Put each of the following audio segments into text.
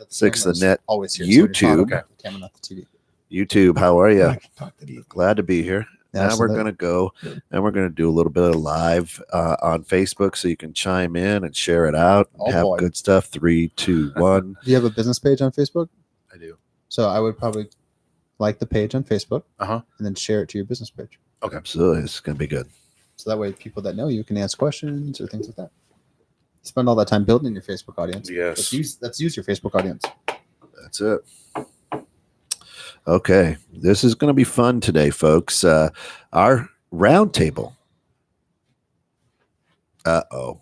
Six the net. Always here. YouTube. So camera, not the TV. YouTube, how are you? Glad to be here. Now we're going to go and we're going to do a little bit of live on Facebook so you can chime in and share it out. And have good stuff. 3, 2, 1. Do you have a business page on Facebook? I do. So I would probably like the page on Facebook and then share it to your business page. Okay. Absolutely. It's going to be good. So that way people that know you can ask questions or things like that. You spend all that time building your Facebook audience. Yes. Let's use your Facebook audience. That's it. Okay, this is going to be fun today, folks. Our roundtable. Uh-oh.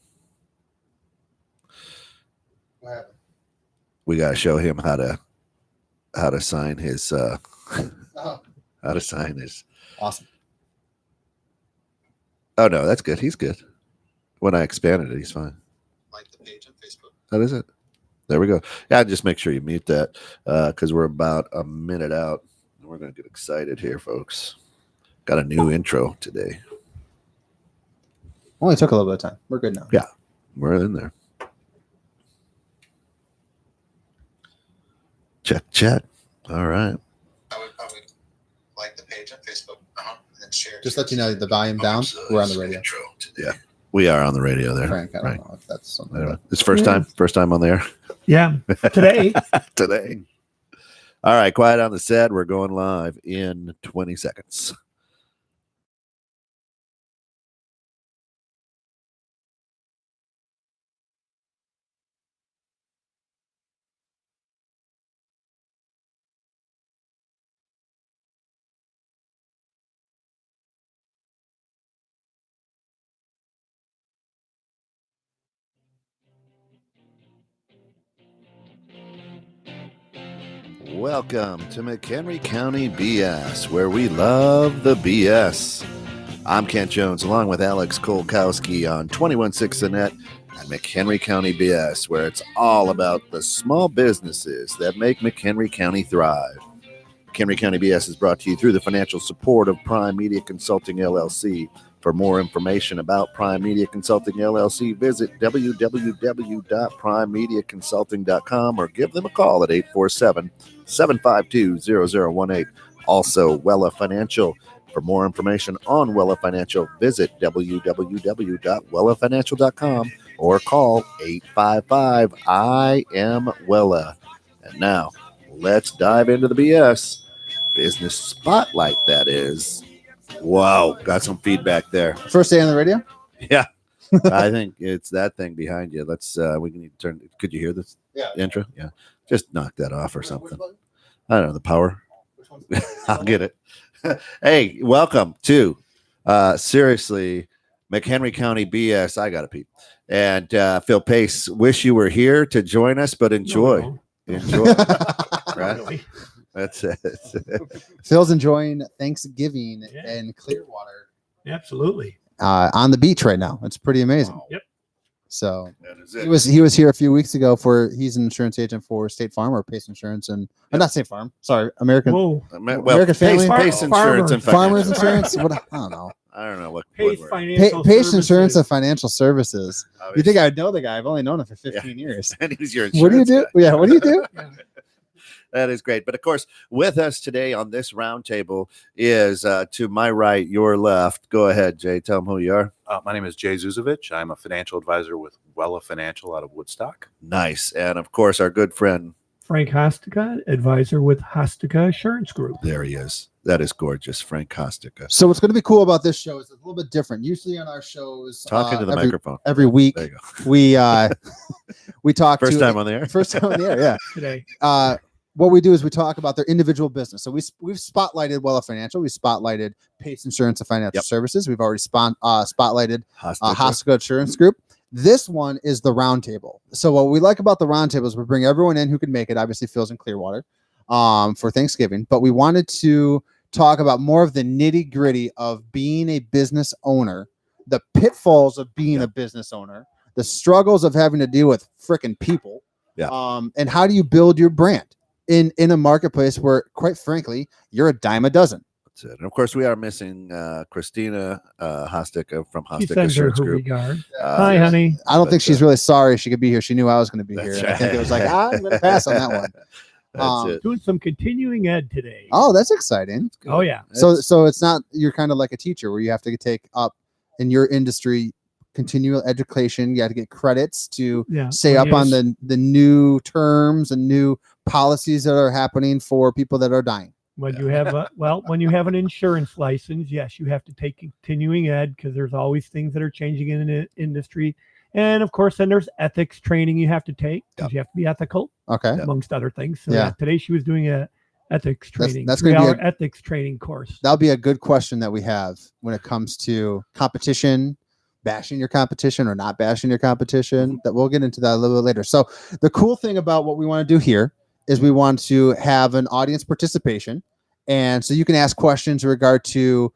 What happened? We got to show him how to sign his how to sign his. Awesome. Oh no, that's good. He's good. When I expanded it, he's fine. Like the page on Facebook. That is it. There we go. Yeah, just make sure you mute that because we're about a minute out. We're going to get excited here, folks. Got a new intro today. Only took a little bit of time. We're good now. Yeah, we're in there. Chat. All right. I would probably like the page on Facebook and share. Just let you know the volume down. We're on the radio. Yeah. We are on the radio there. Frank, I don't know if that's something. Anyway, it's first time on there. Yeah, today. Today. All right, quiet on the set. We're going live in 20 seconds. Welcome to McHenry County BS, where we love the BS. I'm Kent Jones, along with Alex Kolkowski on 21.6 The Net and McHenry County BS, where it's all about the small businesses that make McHenry County thrive. McHenry County BS is brought to you through the financial support of Prime Media Consulting, LLC. For more information about Prime Media Consulting, LLC, visit www.primemediaconsulting.com or give them a call at 847-752-0018. Also, Wella Financial. For more information on Wella Financial, visit www.wellafinancial.com or call 855-I-AM-WELLA. And now, let's dive into the BS. Business Spotlight, that is. Wow, got some feedback there. First day on the radio? Yeah. I think it's that thing behind you. Let's we can turn. Could you hear this intro? Yeah. Just knock that off or something. I don't know, the power. I'll get it. Hey, welcome to seriously McHenry County BS. I gotta pee. And Phil Pace, wish you were here to join us, but enjoy. Enjoy. Right? That's it. Phil's enjoying Thanksgiving in Clearwater. Absolutely. On the beach right now. It's pretty amazing. Wow. Yep. So he was here a few weeks ago he's an insurance agent for State Farm or Pace Insurance and not State Farm. Sorry, American Family Pace Insurance and Farmers Insurance. What I don't know. I don't know what Pace Insurance and Financial Services. You think I would know the guy? I've only known him for 15 years. And he's your insurance What do you do? Guy. Yeah, what do you do? That is great. But of course, with us today on this roundtable is to my right, your left. Go ahead, Jay. Tell them who you are. My name is Jay Zuzovich. I'm a financial advisor with Wella Financial out of Woodstock. Nice. And of course, our good friend Frank Hosticka, advisor with Hosticka Insurance Group. There he is. That is gorgeous, Frank Hosticka. So what's going to be cool about this show is it's a little bit different. Usually on our shows, talking to the microphone every week, there you go. we talk. First time on the air. First time on the air. Yeah. Today. What we do is we talk about their individual business. So we've spotlighted Wella Financial. We spotlighted Pace Insurance and Financial Services. We've already spotlighted Hosticka Insurance Group. This one is the roundtable. So what we like about the roundtable is we bring everyone in who can make it. Obviously, Phil's in Clearwater for Thanksgiving, but we wanted to talk about more of the nitty gritty of being a business owner, the pitfalls of being a business owner, the struggles of having to deal with freaking people, and how do you build your brand in a marketplace where, quite frankly, you're a dime a dozen. That's it. And of course, we are missing Christina Hosticka from She Hosticka sends her Insurance Group. regard. Uh, Hi, yes. honey. I don't But, think she's really sorry she could be here. She knew I was going to be That's here. And I think it was like, right. I'm going to pass on that one. That's it. Doing some continuing ed today. Oh, that's exciting. Oh, yeah. So it's not, you're kind of like a teacher where you have to take up in your industry continual education. You have to get credits to stay up on the new terms and new policies that are happening for people that are dying. When you have when you have an insurance license, yes, you have to take continuing ed because there's always things that are changing in the industry. And of course, then there's ethics training you have to take because you have to be ethical, Okay. amongst other things. So today she was doing a ethics training. That's 3-hour ethics training course. That'll be a good question that we have when it comes to competition, bashing your competition or not bashing your competition. That we'll get into that a little bit later. So the cool thing about what we want to do here is we want to have an audience participation. And so you can ask questions in regard to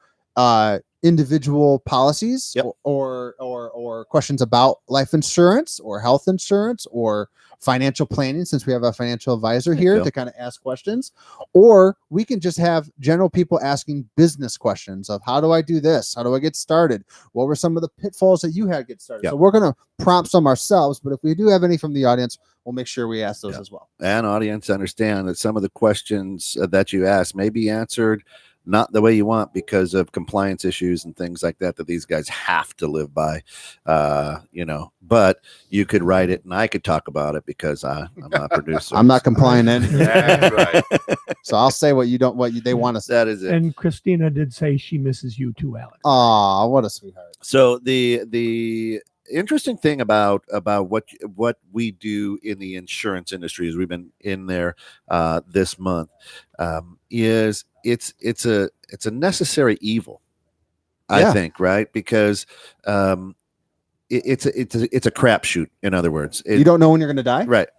individual policies or questions about life insurance or health insurance or financial planning, since we have a financial advisor here to kind of ask questions. Or we can just have general people asking business questions of how do I do this? How do I get started? What were some of the pitfalls that you had to get started? So we're going to prompt some ourselves, but if we do have any from the audience, we'll make sure we ask those as well. And audience understand that some of the questions that you ask may be answered not the way you want because of compliance issues and things like that these guys have to live by, but you could write it and I could talk about it because I'm a producer. I'm not complying in. That's right. So I'll say what they want to say. That is it. And Christina did say she misses you too, Alex. Aw, what a sweetheart. So the interesting thing about what we do in the insurance industry is we've been in there this month is it's a necessary evil, I think, right? Because it's a crapshoot. In other words, you don't know when you're going to die, right?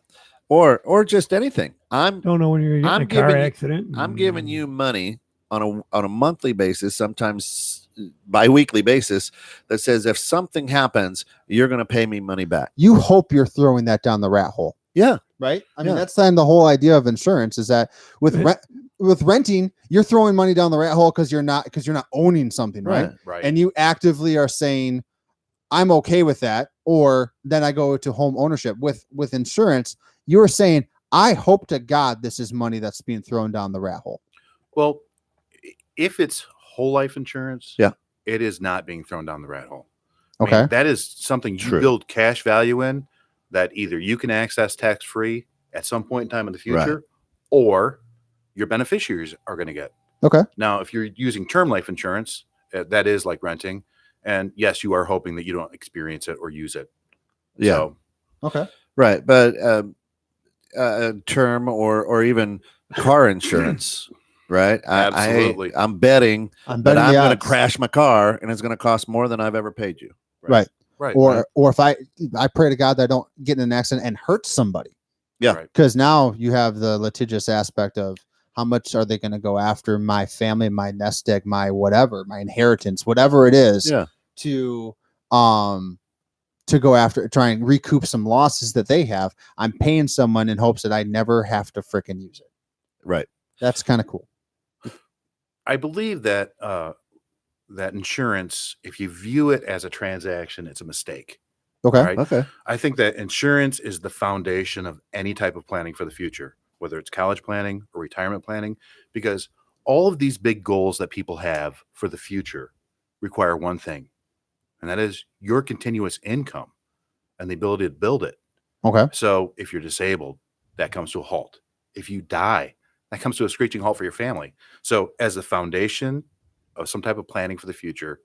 Or just anything. Don't know when you're getting a car accident. I'm giving you money on a monthly basis, sometimes bi-weekly basis, that says if something happens, you're going to pay me money back. You hope you're throwing that down the rat hole. Yeah. Right. I mean, that's then the whole idea of insurance is that with renting, you're throwing money down the rat hole because you're not owning something. Right. And you actively are saying, I'm okay with that. Or then I go to home ownership with insurance. You're saying, I hope to God this is money that's being thrown down the rat hole. Well, if it's whole life insurance, it is not being thrown down the rat hole. I mean, that is something you build cash value in that either you can access tax free at some point in time in the future, or your beneficiaries are going to get. Okay. Now, if you're using term life insurance, that is like renting, and yes, you are hoping that you don't experience it or use it. Yeah. So, okay. Right, but term or even car insurance. Right. Absolutely. I'm betting that I'm going to crash my car and it's going to cost more than I've ever paid you. Right. Right. Or if I pray to God that I don't get in an accident and hurt somebody. Yeah. Because now you have the litigious aspect of how much are they going to go after my family, my nest egg, my whatever, my inheritance, whatever it is, to go after, try and recoup some losses that they have. I'm paying someone in hopes that I never have to frickin' use it. Right. That's kind of cool. I believe that that insurance, if you view it as a transaction, it's a mistake. Okay. Right? Okay. I think that insurance is the foundation of any type of planning for the future, whether it's college planning or retirement planning, because all of these big goals that people have for the future require one thing, and that is your continuous income and the ability to build it. Okay. So if you're disabled, that comes to a halt. If you die, that comes to a screeching halt for your family. So as the foundation of some type of planning for the future,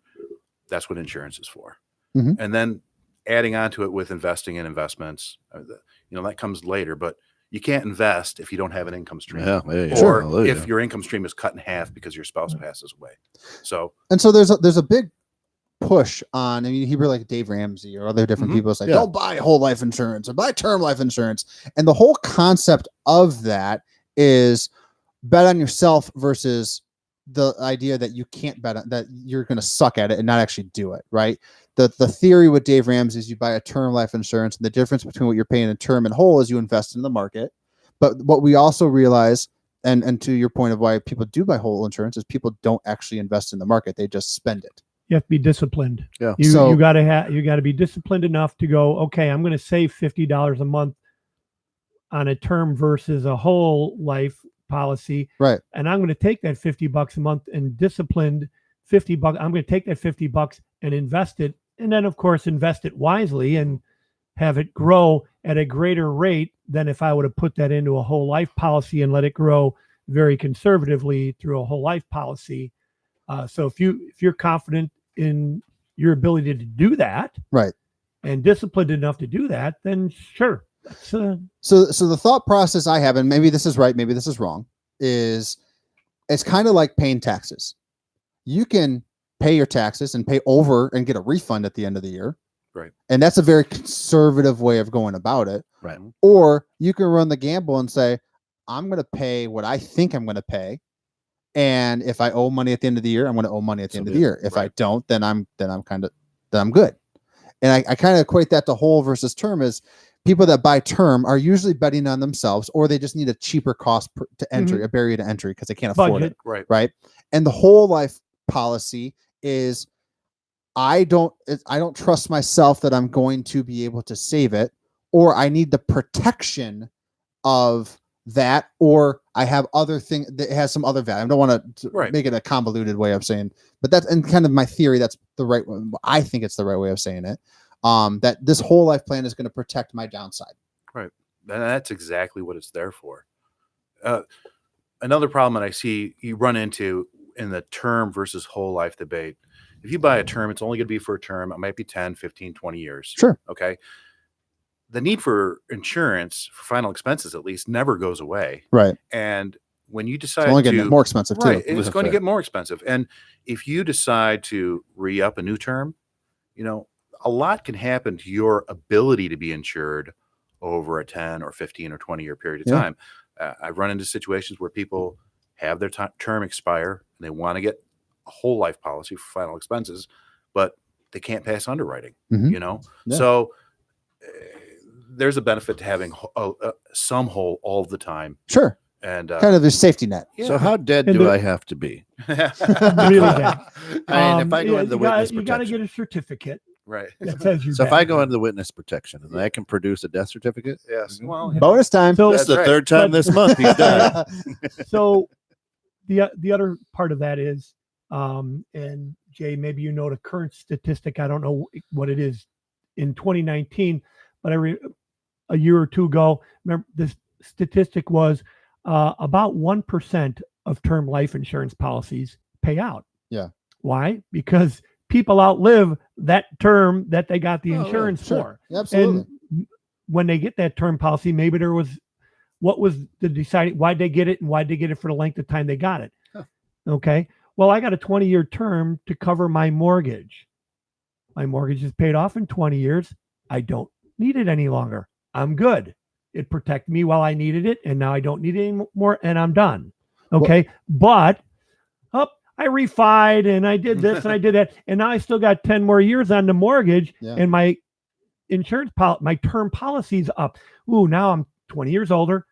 that's what insurance is for. Mm-hmm. And then adding on to it with investing in investments, that comes later, but you can't invest if you don't have an income stream, or if your income stream is cut in half because your spouse passes away. So there's a big push on, I mean, you hear like Dave Ramsey or other different people say, don't buy whole life insurance or buy term life insurance. And the whole concept of that is bet on yourself versus the idea that you can't bet on, that you're going to suck at it and not actually do it. Right. The theory with Dave Ramsey is you buy a term life insurance, and the difference between what you're paying in term and whole is you invest in the market. But what we also realize and to your point of why people do buy whole insurance is people don't actually invest in the market. They just spend it. You have to be disciplined. Yeah. You got to be disciplined enough to go, okay, I'm going to save $50 a month on a term versus a whole life policy. Right. And I'm going to take that $50 a month and disciplined $50. I'm going to take that $50 and invest it. And then of course, invest it wisely and have it grow at a greater rate than if I would have put that into a whole life policy and let it grow very conservatively through a whole life policy. So if you're confident in your ability to do that, right, and disciplined enough to do that, then sure. So the thought process I have, and maybe this is right, maybe this is wrong, is it's kind of like paying taxes. You can pay your taxes and pay over and get a refund at the end of the year. Right. And that's a very conservative way of going about it. Right. Or you can run the gamble and say, I'm going to pay what I think I'm going to pay. And if I owe money at the end of the year, I'm going to owe money at the end of the year. If I don't, then I'm good. And I kind of equate that to whole versus term as people that buy term are usually betting on themselves, or they just need a cheaper cost to entry, a barrier to entry because they can't afford it. Right. Right. And the whole life policy is I don't trust myself that I'm going to be able to save it, or I need the protection of that, or I have other thing that has some other value. I don't want to make it a convoluted way of saying, but that's, and kind of my theory, that's the right one. I think it's the right way of saying it. That this whole life plan is going to protect my downside. Right. And that's exactly what it's there for. Another problem that I see you run into in the term versus whole life debate. If you buy a term, it's only going to be for a term. It might be 10, 15, 20 years. Sure. Okay. The need for insurance, for final expenses at least, never goes away. Right. And when you decide it's only getting more expensive too. It's going to get more expensive. And if you decide to re-up a new term, a lot can happen to your ability to be insured over a 10 or 15 or 20 year period of time. I've run into situations where people have their term expire and they want to get a whole life policy for final expenses, but they can't pass underwriting, So there's a benefit to having some whole all the time. Sure. And kind of a safety net. Yeah. So how dead do I have to be? Really dead. If I go into the witness protection, you got to get a certificate. Right. That says you're so dead. if I go into the witness protection, and I can produce a death certificate. Yes. Well, bonus time. So this is the third time this month he's done. So the other part of that is, and Jay, maybe you know the current statistic. I don't know what it is in 2019, but a year or two ago, remember this statistic was about 1% of term life insurance policies pay out. Yeah. Why? Because people outlive that term that they got the insurance for. Yeah, absolutely. And when they get that term policy, maybe there was what was the deciding why'd they get it and why'd they get it for the length of time they got it. Okay. Well, I got a 20-year term to cover my mortgage. My mortgage is paid off in 20 years. I don't need it any longer. I'm good. It protected me while I needed it, and now I don't need it anymore, and I'm done. Okay. But I refied and I did this and I did that, and now I still got 10 more years on the mortgage, and my insurance my term policy's up. Ooh, now I'm 20 years older.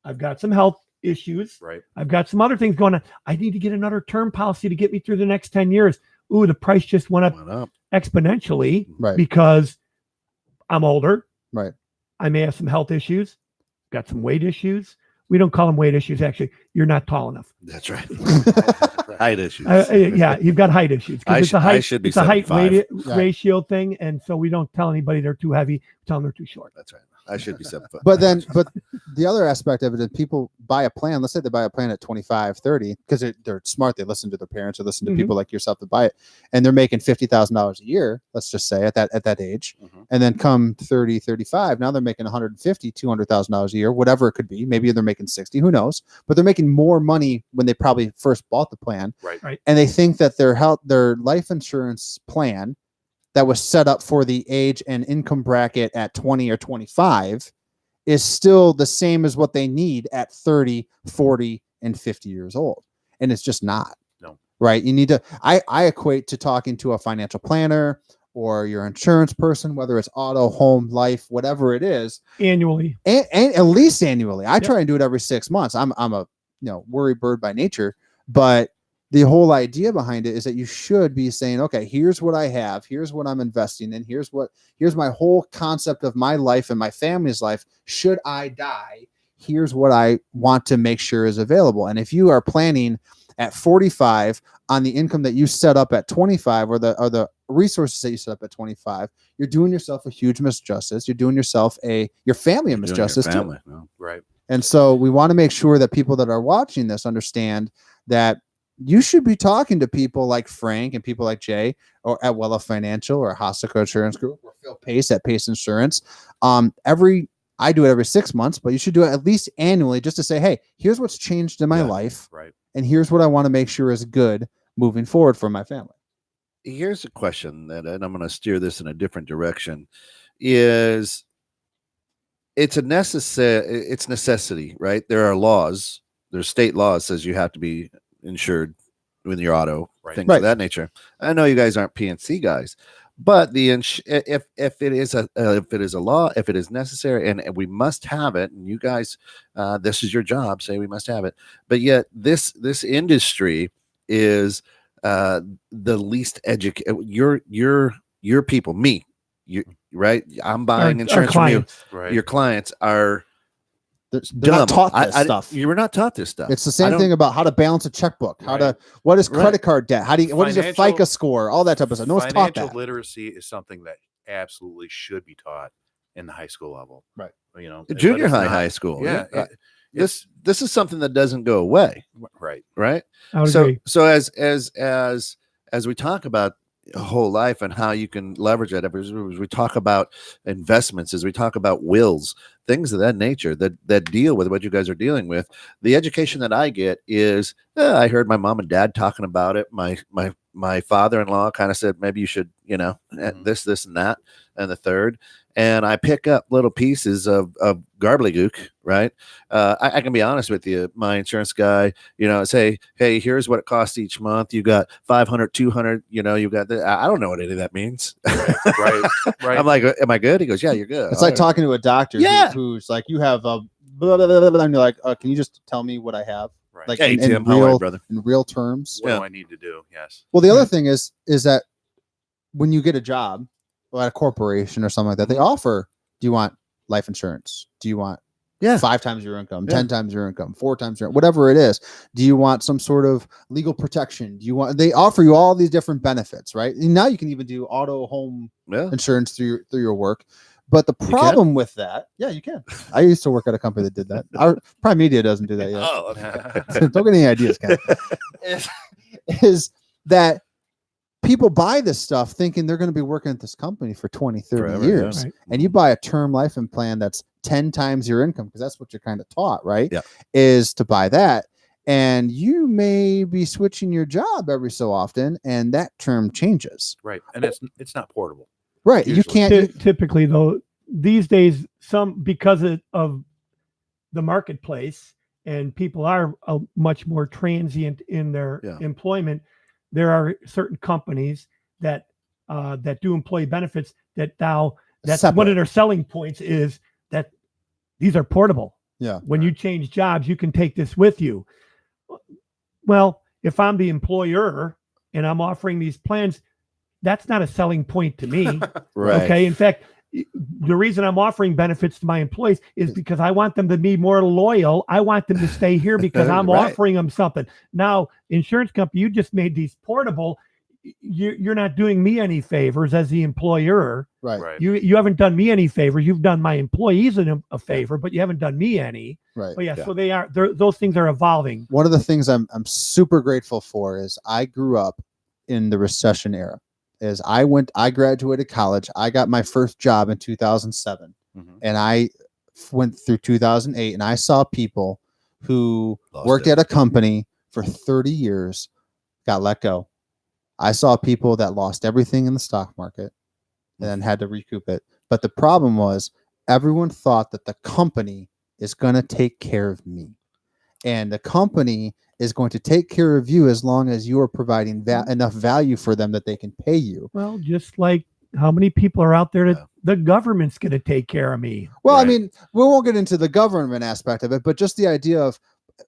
I've got some health issues. Right. I've got some other things going on. I need to get another term policy to get me through the next 10 years. Ooh, the price just went up exponentially because I'm older. Right. I may have some health issues, got some weight issues. We don't call them weight issues. Actually, you're not tall enough. That's right. Height issues. Yeah, you've got height issues. It's a height, I should be it's a height 7'5". weight ratio thing. And so we don't tell anybody they're too heavy. We tell them they're too short. That's right. I should be 7 foot. But the other aspect of it is people buy a plan. Let's say they buy a plan at 25, 30, because they're smart. They listen to their parents or listen to people like yourself to buy it. And they're making $50,000 a year, let's just say at that age. And then come 30, 35, now they're making $150,000, $200,000 a year, whatever it could be. Maybe they're making 60, who knows? But they're making more money when they probably first bought the plan. Right. And they think that their life insurance plan that was set up for the age and income bracket at 20 or 25 is still the same as what they need at 30, 40, and 50 years old. And it's just not. No. Right. You need to, I equate to talking to a financial planner or your insurance person, whether it's auto, home, life, whatever it is. Annually. And at least annually. I try and do it every 6 months. I'm a worry bird by nature, but the whole idea behind it is that you should be saying, okay, here's what I have, here's what I'm investing in, here's my whole concept of my life and my family's life. Should I die, here's what I want to make sure is available. And if you are planning at 45 on the income that you set up at 25 or the resources that you set up at 25, you're doing yourself a huge misjustice. You're doing yourself your family a misjustice too. Right. And so we want to make sure that people that are watching this understand that you should be talking to people like Frank and people like Jay or at Wella Financial or Hosticka Insurance Group or Phil Pace at Pace Insurance. I do it every 6 months, but you should do it at least annually just to say, hey, here's what's changed in my life. Right. And here's what I want to make sure is good moving forward for my family. Here's a question and I'm going to steer this in a different direction. It's necessity, right? There are laws. There's state laws says you have to be insured with your auto, things of that nature. I know you guys aren't PNC guys, but if it is a law, if it is necessary, and we must have it, and you guys, this is your job, say we must have it. But yet this industry is the least educated. Your people, me, you, right? I'm buying insurance from you. Right. Your clients are. They're not taught this stuff. You were not taught this stuff. It's the same thing about how to balance a checkbook, what is credit card debt, what is your FICA score, all that type of stuff. No one's taught that. Financial literacy is something that absolutely should be taught in the high school level. Right. Junior high school. Yeah. This is something that doesn't go away. Right. Right. I would agree. So as we talk about whole life and how you can leverage it, as we talk about investments, as we talk about wills, things of that nature that deal with what you guys are dealing with, the education that I get is I heard my mom and dad talking about it. My father-in-law kind of said maybe you should this and that and the third, and I pick up little pieces of gobbledygook, right? I can be honest with you. My insurance guy, say, hey, here's what it costs each month. You got 500, 200, you got that. I don't know what any of that means. Right. I'm like, am I good? He goes, yeah, you're good. It's like talking to a doctor who's like, you have a blah, blah, blah, blah, and you're like, can you just tell me what I have? Right. Like hey, in Tim, how are you, brother? In real terms. What do I need to do? Yes. Well, the other thing is that when you get a job at a corporation or something like that, they offer, do you want life insurance? Do you want 5 times your income, 10 times your income, 4 times your, whatever it is? Do you want some sort of legal protection? They offer you all these different benefits, right? And now you can even do auto home insurance through your work. But the problem with that, you can. I used to work at a company that did that. Our Prime Media doesn't do that yet. Oh, Don't get any ideas, Ken. is that people buy this stuff thinking they're going to be working at this company for 20, 30 Forever, years. yeah. Right. And you buy a term life and plan that's 10 times your income, because that's what you're kind of taught, right? Yeah. Is to buy that. And you may be switching your job every so often, and that term changes. Right. And it's not portable. Right. Usually. You can't. Typically, though, these days, because of the marketplace and people are much more transient in their employment, there are certain companies that do employee benefits that's Separate. one of their selling points is that these are portable. Yeah. When you change jobs, you can take this with you. Well, if I'm the employer and I'm offering these plans, that's not a selling point to me. Right. Okay. In fact, the reason I'm offering benefits to my employees is because I want them to be more loyal. I want them to stay here because I'm offering them something. Now, insurance company, you just made these portable. You're not doing me any favors as the employer. Right. You haven't done me any favors. You've done my employees a favor, but you haven't done me any. Right. But so those things are evolving. One of the things I'm super grateful for is I grew up in the recession era. I graduated college. I got my first job in 2007, and I went through 2008, and I saw people who worked at a company for 30 years got let go. I saw people that lost everything in the stock market and then had to recoup it. But the problem was everyone thought that the company is going to take care of me, and the company is going to take care of you as long as you are providing enough value for them that they can pay you. Well, just like how many people are out there that the government's going to take care of me. Well, I mean, we won't get into the government aspect of it, but just the idea of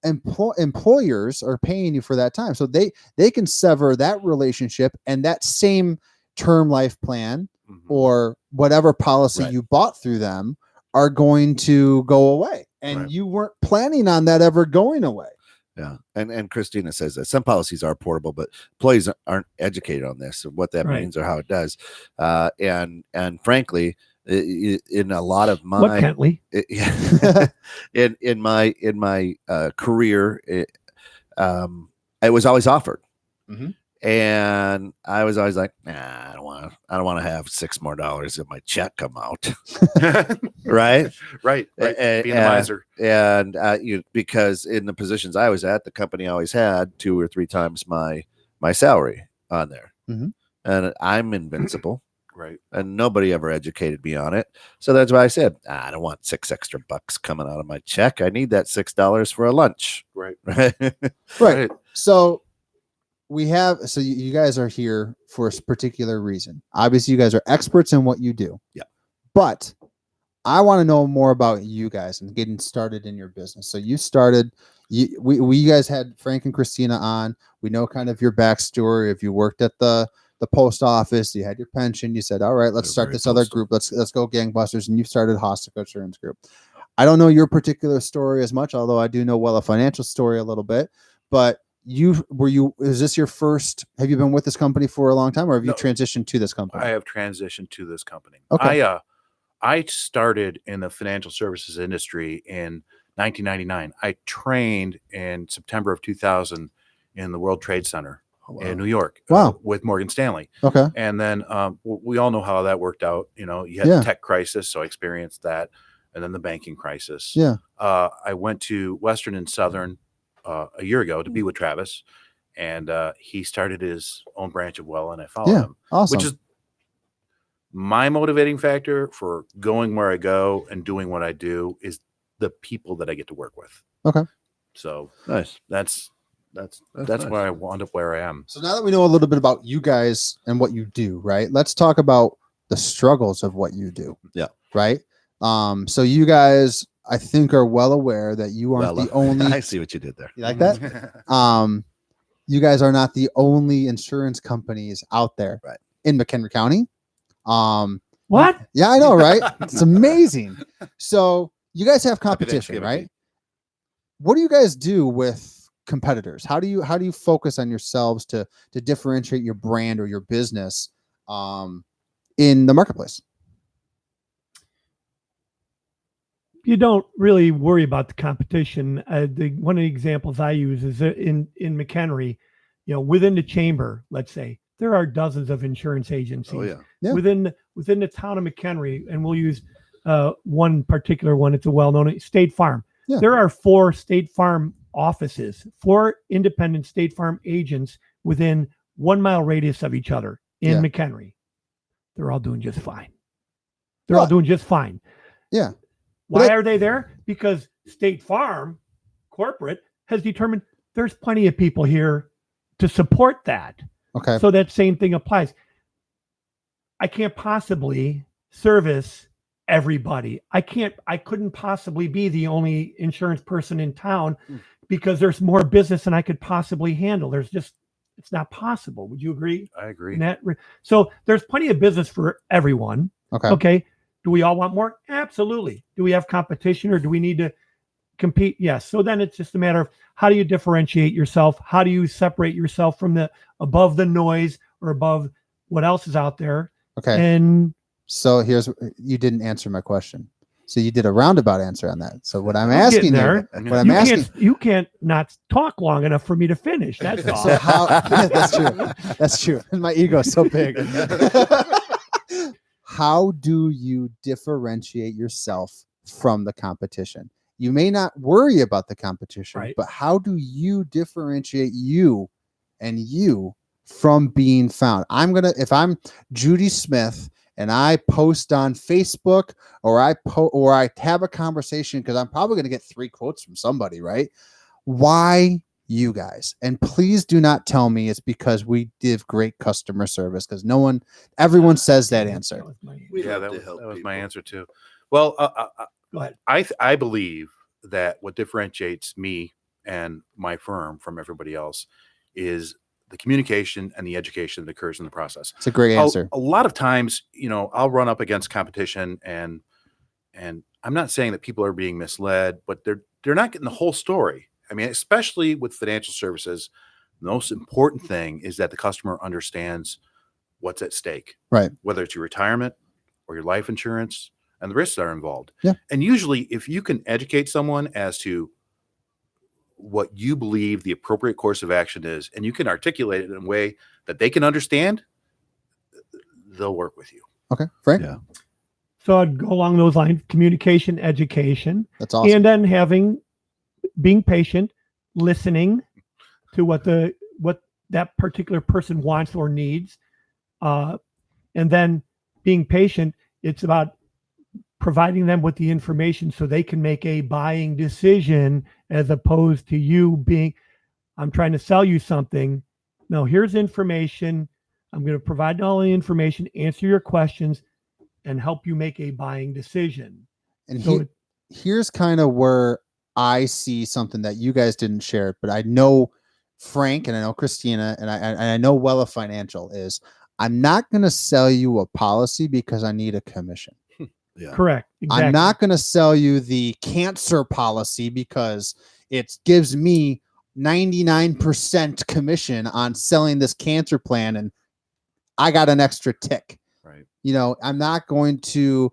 employers are paying you for that time, so they can sever that relationship, and that same term life plan or whatever policy you bought through them are going to go away, and you weren't planning on that ever going away. Yeah, and Christina says that some policies are portable, but employees aren't educated on this, what that means or how it does. And frankly, in a lot of my in my career, it was always offered, and I was always like, nah, I don't want to have $6 more in my check come out, right? Right. Being a miser, and because in the positions I was at, the company always had 2 or 3 times my salary on there, and I'm invincible. Right. And nobody ever educated me on it. So that's why I said, I don't want $6 extra coming out of my check. I need that $6 for a lunch. Right. Right. So you guys are here for a particular reason. Obviously, you guys are experts in what you do. Yeah. But I want to know more about you guys and getting started in your business. So you started, you guys had Frank and Christina on. We know kind of your backstory. If you worked at the post office, you had your pension, you said, all right, let's start this other group. Let's go gangbusters. And you started Hosticka Insurance Group. I don't know your particular story as much, although I do know a financial story a little bit, but is this your first, have you been with this company for a long time, or have you transitioned to this company? I have transitioned to this company. Okay. I started in the financial services industry in 1999. I trained in September of 2000 in the World Trade Center in New York. With Morgan Stanley. Okay. And then we all know how that worked out. You had the tech crisis, so I experienced that, and then the banking crisis. Yeah. I went to Western and Southern a year ago to be with Travis, and he started his own branch of Well, and I followed him. Awesome. Which is my motivating factor for going where I go and doing what I do is the people that I get to work with. Okay. So nice. That's nice. why I wound up where I am. So now that we know a little bit about you guys and what you do, right? Let's talk about the struggles of what you do. Yeah. Right. So you guys, I think, are well aware that you aren't the only. I see what you did there. You like that? You guys are not the only insurance companies out there, right, in McHenry County. What? Yeah, I know, right? It's amazing. So you guys have competition, right? What do you guys do with competitors? How do you focus on yourselves to differentiate your brand or your business in the marketplace? You don't really worry about the competition. One of the examples I use is in McHenry, within the chamber, let's say, there are dozens of insurance agencies. Oh, yeah. Within the town of McHenry, and we'll use one particular one. It's a well-known State Farm. Yeah. There are 4 State Farm offices, 4 independent State Farm agents within 1 mile radius of each other in McHenry. They're all doing just fine. All doing just fine. Yeah. Why are they there? Because State Farm corporate has determined there's plenty of people here to support that. Okay. So that same thing applies. I can't possibly service everybody. I couldn't possibly be the only insurance person in town because there's more business than I could possibly handle. It's not possible. Would you agree? I agree. So there's plenty of business for everyone. Okay. Do we all want more? Absolutely. Do we have competition, or do we need to compete? Yes. So then it's just a matter of how do you differentiate yourself? How do you separate yourself from above the noise or above what else is out there? Okay. And so you didn't answer my question. So you did a roundabout answer on that. So what I'm asking you can't not talk long enough for me to finish. That's all. So that's true. That's true. And my ego is so big. How do you differentiate yourself from the competition? You may not worry about the competition, right, but how do you differentiate you from being found? If I'm Judy Smith and I post on Facebook or I have a conversation, because I'm probably going to get 3 quotes from somebody, right? Why you guys? And please do not tell me it's because we give great customer service, because everyone says that answer. That was my answer too. Well, go ahead. I believe that what differentiates me and my firm from everybody else is the communication and the education that occurs in the process. It's a great answer. A lot of times, I'll run up against competition, and I'm not saying that people are being misled, but they're not getting the whole story. I mean, especially with financial services, the most important thing is that the customer understands what's at stake, Right. Whether it's your retirement or your life insurance and the risks that are involved. Yeah. And usually if you can educate someone as to what you believe the appropriate course of action is, and you can articulate it in a way that they can understand, they'll work with you. Okay. Frank? Yeah. So I'd go along those lines: communication, education, That's awesome. and then being patient, listening to what that particular person wants or needs, and then being patient. It's about providing them with the information so they can make a buying decision, as opposed to you being, I'm trying to sell you something. No, here's information. I'm going to provide all the information, answer your questions, and help you make a buying decision. And So here's kind of where I see something that you guys didn't share, but I know Frank and I know Christina and I know Wella Financial is, I'm not going to sell you a policy because I need a commission. Yeah. correct. Exactly. I'm not going to sell you the cancer policy because it gives me 99% commission on selling this cancer plan and I got an extra tick. Right. I'm not going to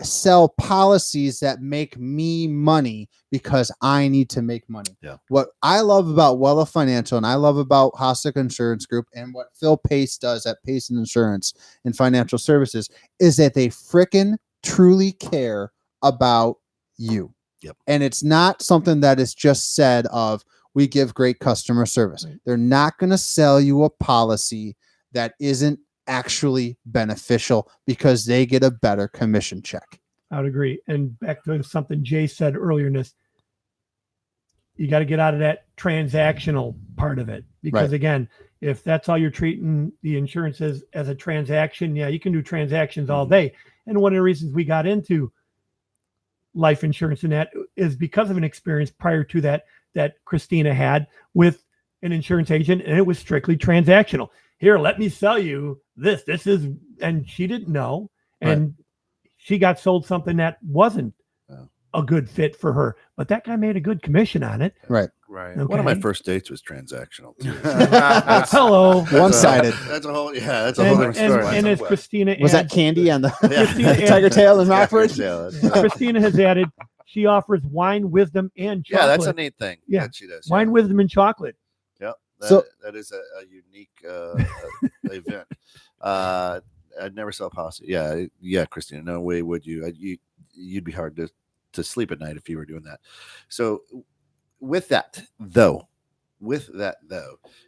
sell policies that make me money because I need to make money. Yeah. What I love about Wella Financial and I love about Hosticka Insurance Group and what Phil Pace does at Pace and Insurance and Financial Services is that they frickin' truly care about you. Yep. And it's not something that is just said of, we give great customer service. Right. They're not going to sell you a policy that isn't actually beneficial because they get a better commission check. I would agree. And back to something Jay said earlier in this, you got to get out of that transactional part of it. Because Right. again, if that's all you're treating the insurance as a transaction, yeah, you can do transactions all day. And one of the reasons we got into life insurance and that is because of an experience prior to that Christina had with an insurance agent, and it was strictly transactional. Here, let me sell you this. This is, and she didn't know, and she got sold something that wasn't a good fit for her. But that guy made a good commission on it. Right. Right. Okay. One of my first dates was transactional too. Hello. One-sided. That's a whole different story. And as Christina Was that adds, candy on the Christina tiger adds- tail in Rockford? Christina has added, she offers wine, wisdom, and chocolate. Yeah, that's a neat thing. Yeah. That she does. Wine, wisdom, and chocolate. Yeah. So- That is a unique event. I'd never sell policy. Yeah, Christina. No way would you. You'd be hard to sleep at night if you were doing that. So with that though,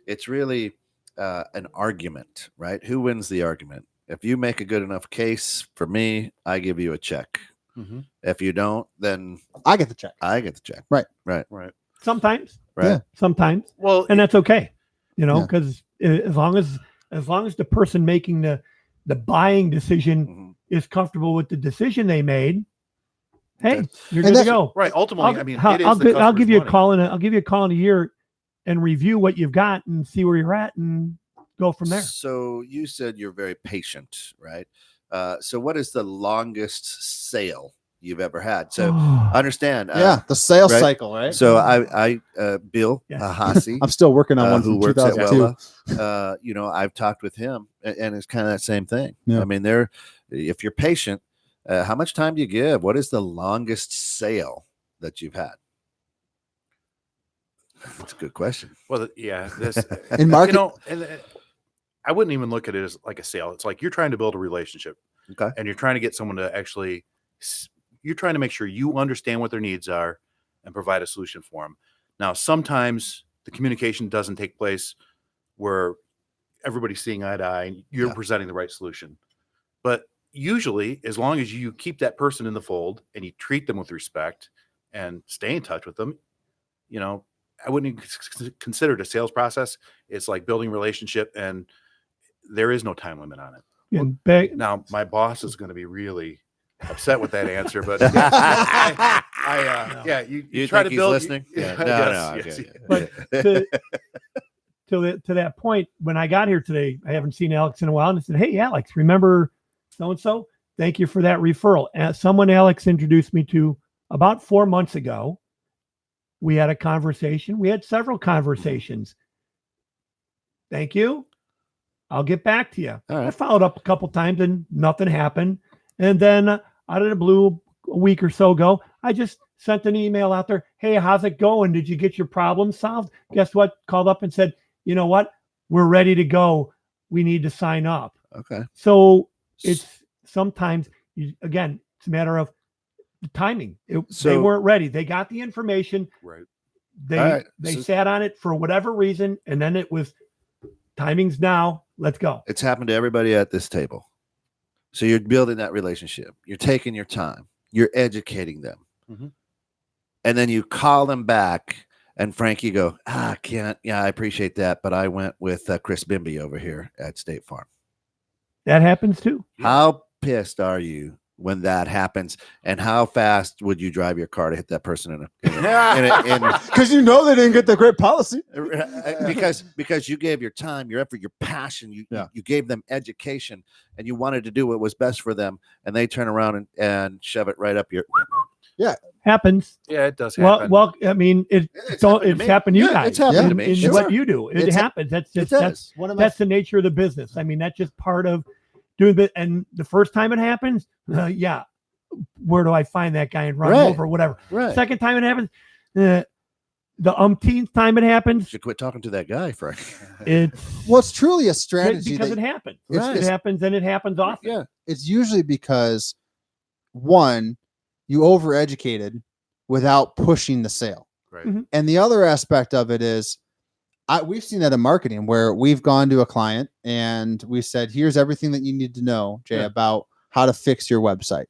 it's really an argument, right? Who wins the argument? If you make a good enough case for me, I give you a check. Mm-hmm. If you don't, then I get the check. I get the check. Right. Sometimes. Right. Yeah. Sometimes. Well, And that's okay. Yeah. Because as long as the person making the buying decision Mhm. is comfortable with the decision they made, hey, Okay. you're And good to that- go. right. Ultimately, I mean, it is I'll the give you a customer's call I'll give you a call in a year and review what you've got and see where you're at and go from there. So you said you're very patient, right? So what is the longest sale you've ever had? So understand. Yeah, the sales right? cycle, right? So I Bill Yes. Hasi, I'm still working on one who from works at 2002. Wella, I've talked with him, and it's kind of that same thing. Yeah. I mean, if you're patient, how much time do you give? What is the longest sale that you've had? That's a good question. Well, yeah. This, In market, and I wouldn't even look at it as like a sale. It's like you're trying to build a relationship. Okay. And you're trying to get someone to actually, you're trying to make sure you understand what their needs are and provide a solution for them. Now, sometimes the communication doesn't take place where everybody's seeing eye to eye and you're Yeah. presenting the right solution. But usually, as long as you keep that person in the fold and you treat them with respect and stay in touch with them, I wouldn't even consider it a sales process. It's like building a relationship, and there is no time limit on it. And back, Now, my boss is going to be really upset with that answer, but yeah, you try think to he's build. listening? Yeah, No, yes, okay. But to that point, when I got here today, I haven't seen Alex in a while, and I said, "Hey, Alex, remember so and so? Thank you for that referral." Someone Alex introduced me to about 4 months ago. We had a conversation. We had several conversations. Thank you. I'll get back to you. All right. I followed up a couple times and nothing happened. And then out of the blue, a week or so ago, I just sent an email out there. Hey, how's it going? Did you get your problem solved? Guess what? Called up and said, you know what? We're ready to go. We need to sign up. Okay. So it's sometimes, again, it's a matter of the timing. They weren't ready. They got the information. Right. They sat on it for whatever reason. And then it was timing's now. Let's go. It's happened to everybody at this table. So you're building that relationship. You're taking your time. You're educating them. Mm-hmm. And then you call them back, and Frank, you go, I can't. Yeah, I appreciate that, but I went with Chris Bimby over here at State Farm. That happens too. How pissed are you when that happens? And how fast would you drive your car to hit that person because you know they didn't get the great policy. because you gave your time, your effort, your passion. You gave them education, and you wanted to do what was best for them, and they turn around and shove it right up your. Yeah, happens. Yeah, it does happen. Well, I mean, it's happened to you guys. It's happened to me. In Sure. what you do, it happens. That's that's the nature of the business. I mean, that's just part of doing it. And the first time it happens, yeah, where do I find that guy and run him over, whatever. Right. Second time it happens, the umpteenth time it happens, You should quit talking to that guy, Frank. It's truly a strategy because it happens. Right. It happens, and it happens often. Yeah. It's usually because one, you overeducated without pushing the sale. Right. Mm-hmm. And the other aspect of it is we've seen that in marketing where we've gone to a client and we said, here's everything that you need to know, Jay, about how to fix your website.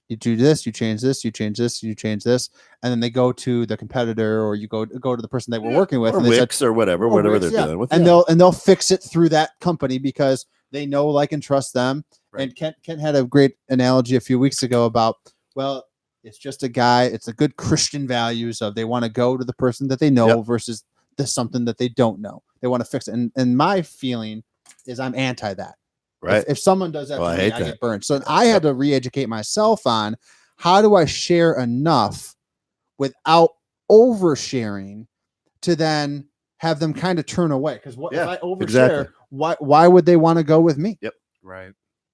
You do this, you change this, you change this, you change this. And then they go to the competitor, or you go to the person they were working with, Or and they Wix or whatever Wix, they're dealing with. and they'll fix it through that company because they know, like, and trust them. Right. And Kent had a great analogy a few weeks ago about, well, it's just a guy. It's a good Christian values of they want to go to the person that they know versus something that they don't know. They want to fix it. And my feeling is I'm anti that. Right. If someone does that, to me, I get burned. So I had to re-educate myself on how do I share enough without oversharing to then have them kind of turn away. Because if I overshare, exactly. why would they want to go with me? Yep. Right.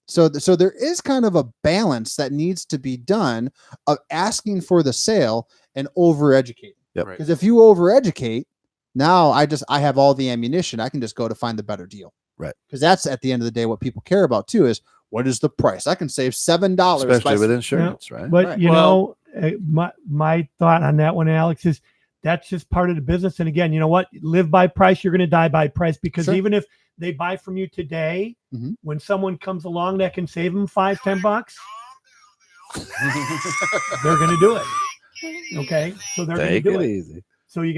So there is kind of a balance that needs to be done of asking for the sale and over-educating. Yep. Because if you over-educate, now I have all the ammunition. I can just go to find the better deal. Right. Because that's at the end of the day what people care about too is what is the price? I can save $7, especially with insurance, right? But you know, my thought on that one, Alex, is that's just part of the business. And again, you know what? Live by price, you're going to die by price. Because even if they buy from you today, when someone comes along that can save them $5-10, they're going to do it. Okay, so they're going to do it. Easy. So you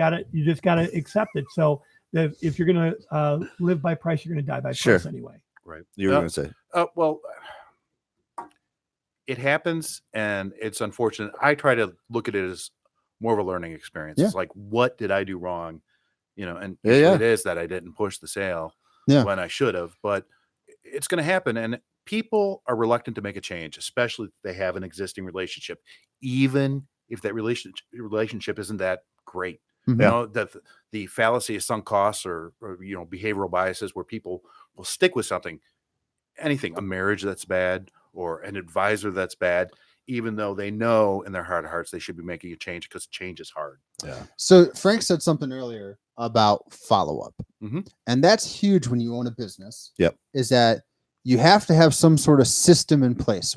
just got to accept it. So if you're going to live by price, you're going to die by price anyway. Right. You were going to say? Well, it happens, and it's unfortunate. I try to look at it as more of a learning experience. It's like, what did I do wrong? And it is that I didn't push the sale when I should have. But it's going to happen, and people are reluctant to make a change, especially if they have an existing relationship, even if that relationship isn't that great. You know, that the fallacy of sunk costs or behavioral biases where people will stick with something, anything, a marriage that's bad or an advisor that's bad, even though they know in their heart of hearts they should be making a change because change is hard. Yeah. So Frank said something earlier about follow-up. Mm-hmm. And that's huge when you own a business. Yep. Is that you have to have some sort of system in place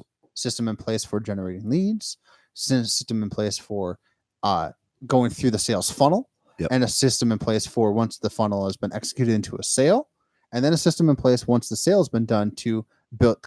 for generating leads, system in place for going through the sales funnel, and a system in place for once the funnel has been executed into a sale, and then a system in place once the sale has been done to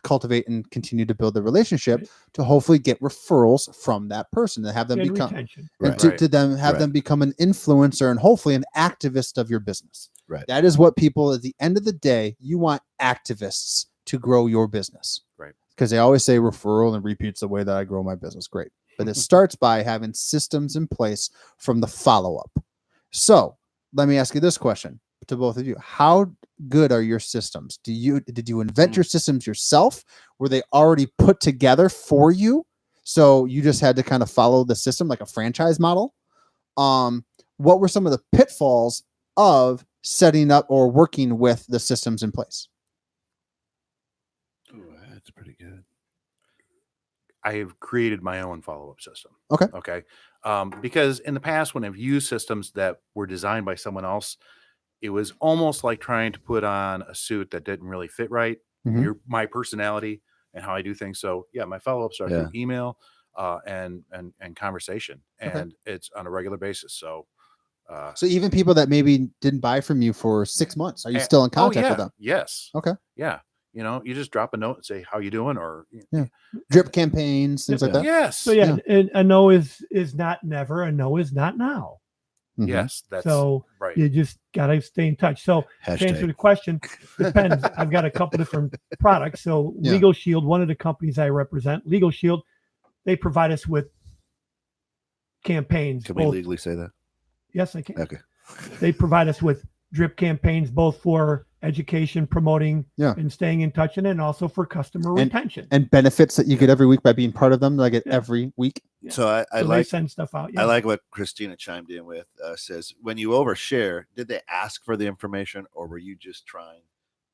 cultivate and continue to build the relationship to hopefully get referrals from that person and have them become them become an influencer and hopefully an activist of your business. Right. That is what people at the end of the day, you want activists to grow your business. Right. because they always say referral and repeat's the way that I grow my business. Great. But it starts by having systems in place from the follow-up. So let me ask you this question to both of you. How good are your systems? Did you invent your systems yourself? Were they already put together for you? So you just had to kind of follow the system like a franchise model? What were some of the pitfalls of setting up or working with the systems in place? Ooh, that's pretty good. I have created my own follow-up system. Okay. Okay. Because in the past, when I've used systems that were designed by someone else, it was almost like trying to put on a suit that didn't really fit right. Mhm. My personality and how I do things. So yeah, my follow-ups are through email and conversation, and it's on a regular basis. So So even people that maybe didn't buy from you for 6 months, are you still in contact with them? Yes. Okay. Yeah. You just drop a note and say, how you doing? Or Drip campaigns, things like that. yes. So yeah, and a no is not never. A no is not now. Mhm. Yes. That's So right. you just got to stay in touch. So to answer the question, depends. I've got a couple different products. So Legal Shield, one of the companies I represent, Legal Shield, they provide us with campaigns. Can we legally say that? Yes, I can. Okay. They provide us with drip campaigns, both for education, promoting, and staying in touch, and then also for customer retention and benefits that you get every week by being part of them. Like every week. Yeah. So I So like they send stuff out. I like what Christina chimed in with. Says, when you overshare, did they ask for the information, or were you just trying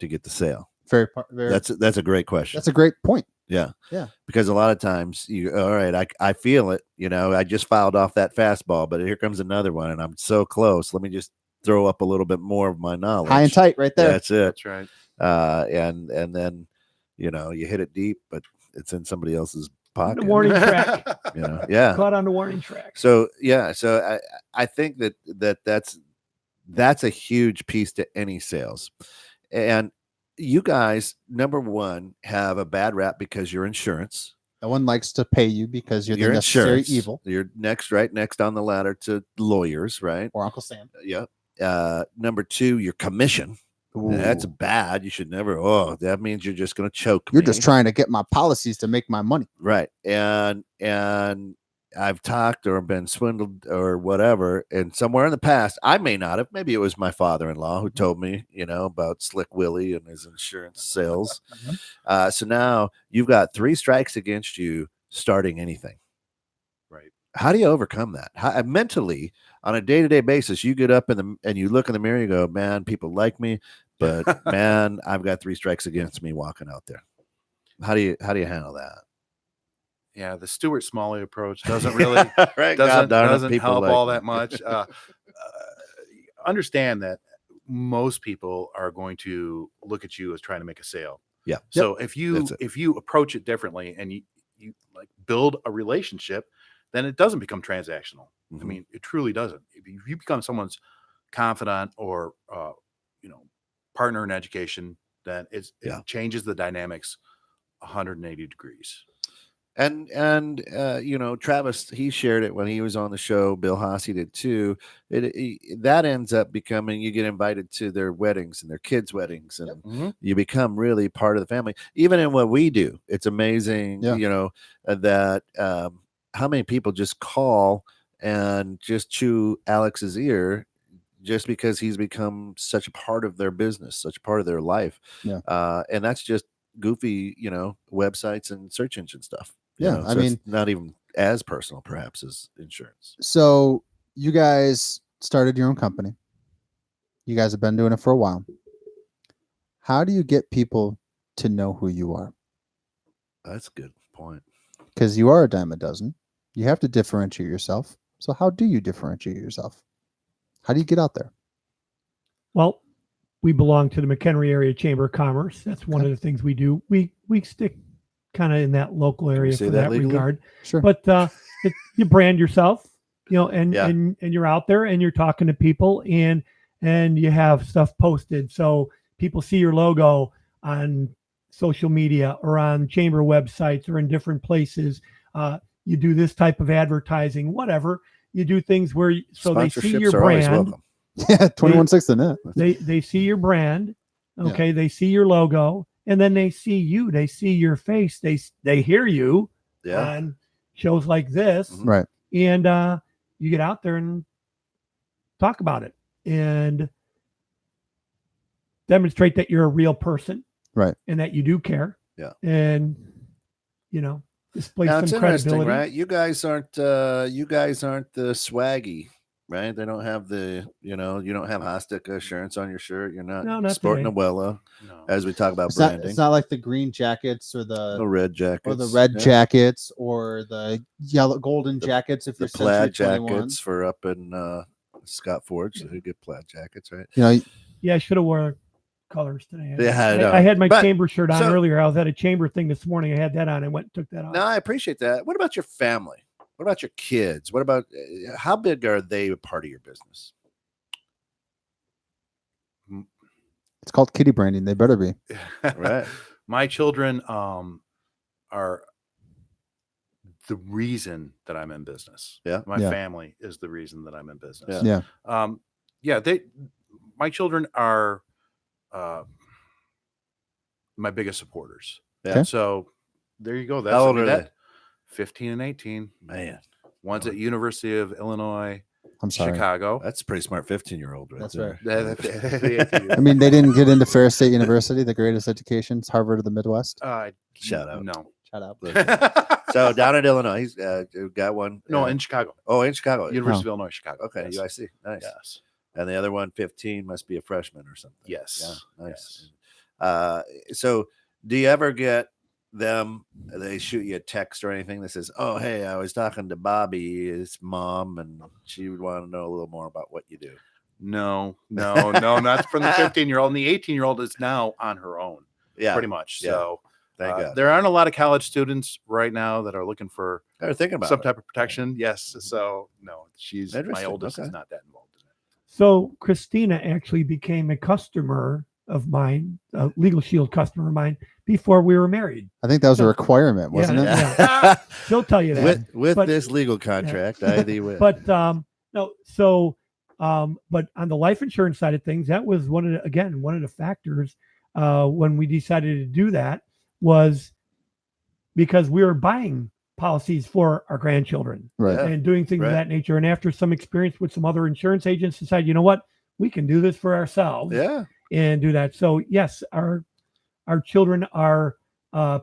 to get the sale? Very. That's a great question. That's a great point. Yeah. Yeah. Because a lot of times all right, I feel it, I just filed off that fastball, but here comes another one and I'm so close. Let me just throw up a little bit more of my knowledge. High and tight right there. That's it. That's right. And then, you hit it deep, but it's in somebody else's pocket. The warning track. Yeah. Caught on the warning track. So, I think that's a huge piece to any sales. And you guys, number one, have a bad rap because you're insurance. No one likes to pay you because you're the necessary insurance. evil. You're right next on the ladder to lawyers, right? Or Uncle Sam. Yeah. Number two, your commission. Ooh. That's bad. You should never. Oh, that means you're just going to choke. You're just trying to get my policies to make my money. Right. And I've talked or been swindled or whatever. And somewhere in the past, I may not have. Maybe it was my father-in-law who told me, about Slick Willie and his insurance sales. So now you've got 3 strikes against you starting anything. Right. How do you overcome that? How, mentally, on a day-to-day basis, you get up and you look in the mirror, you go, man, people like me, but man, I've got 3 strikes against me walking out there. How do you handle that? Yeah, the Stuart Smalley approach doesn't really right. doesn't help all that much. Understand that most people are going to look at you as trying to make a sale. Yeah. So if you approach it differently and you like build a relationship, then it doesn't become transactional. Mm-hmm. I mean, it truly doesn't. If you become someone's confidant or partner in education, then it changes the dynamics 180 degrees. And Travis, he shared it when he was on the show. Bill Hasse did too. That ends up becoming, you get invited to their weddings and their kids' weddings, and you become really part of the family. Even in what we do, it's amazing. That how many people just call and just chew Alex's ear just because he's become such a part of their business, such a part of their life. Yeah. And that's just goofy, websites and search engine stuff. Yeah. I mean, it's not even as personal perhaps as insurance. So you guys started your own company. You guys have been doing it for a while. How do you get people to know who you are? That's a good point. Because you are a dime a dozen. You have to differentiate yourself. So how do you differentiate yourself? How do you get out there? Well, we belong to the McHenry Area Chamber of Commerce. That's one of the things we do. We stick kind of in that local area for that regard. Sure. But you brand yourself, and you're out there and you're talking to people and you have stuff posted. So people see your logo on social media or on chamber websites or in different places. You do this type of advertising, whatever. You do things where they see your brand. Yeah, 21.6 the net. They see your brand. Okay, they see your logo, and then they see you, they see your face, they hear you Yeah. on shows like this, Mhm. Right. and you get out there and talk about it and demonstrate that you're a real person, Right. and that you do care, Yeah. and display Now, some it's interesting, credibility. right? You guys aren't the swaggy, right? They don't have you don't have Hosticka assurance on your shirt. You're not, No, not sporting today. a Wella No. as we talk about It's not, branding. it's not like the green jackets or The the red jackets. or the red yeah. jackets or the yellow golden The- jackets if The you're plaid Century 21. jackets for up in Scott Forge. So you get plaid jackets, right? You know, Yeah, I should have worn colors today. Yeah, I know. I had my But- chamber shirt on so- earlier. I was at a chamber thing this morning. I had that on. I went and took that off. No, I appreciate that. What about your family? What about your kids? What about how big are they a part of your business? it's called kitty branding. They better be. Right. My children are the reason that I'm in business. Yeah. My Yeah. family is the reason that I'm in business. Yeah. Yeah. My children are my biggest supporters. Yeah. Okay. So there you go. That's How old are they? 15 and 18. Man, One's at University of Illinois, I'm sorry. Chicago. that's a pretty smart 15-year-old right That's there. I mean, they didn't get into Ferris State University, the greatest education, Harvard of the Midwest. Shout out. No. Shut up. So down in Illinois, he's got one. No, in Chicago. in Chicago. University of Illinois, Chicago. Okay, Yes. UIC. Nice. Yes. And the other one, 15, must be a freshman or something. Yes. Yeah, nice. So do you ever get them? They shoot you a text or anything that says, "Oh, hey, I was talking to Bobby, his mom, and she would want to know a little more about what you do." No, not from the 15-year-old. And the 18-year-old is now on her own, Yeah, pretty much. Yeah. So thank God. there aren't a lot of college students right now that are looking for They're thinking about some it. type of protection. Yes. So no, she's my Interesting. oldest Okay. is not that involved in it. So Christina actually became a customer of mine, a Legal Shield customer of mine, before we were married. I think that was a requirement, wasn't it? Yeah. She'll tell you that. with But- this legal contract, I thee will. But no, so but on the life insurance side of things, that was one of the factors when we decided to do that was because we were buying policies for our grandchildren Right. Yeah. and doing things Right. of that nature. And after some experience with some other insurance agents, decided, you know what, we can do this for ourselves yeah, and do that. So yes, our children are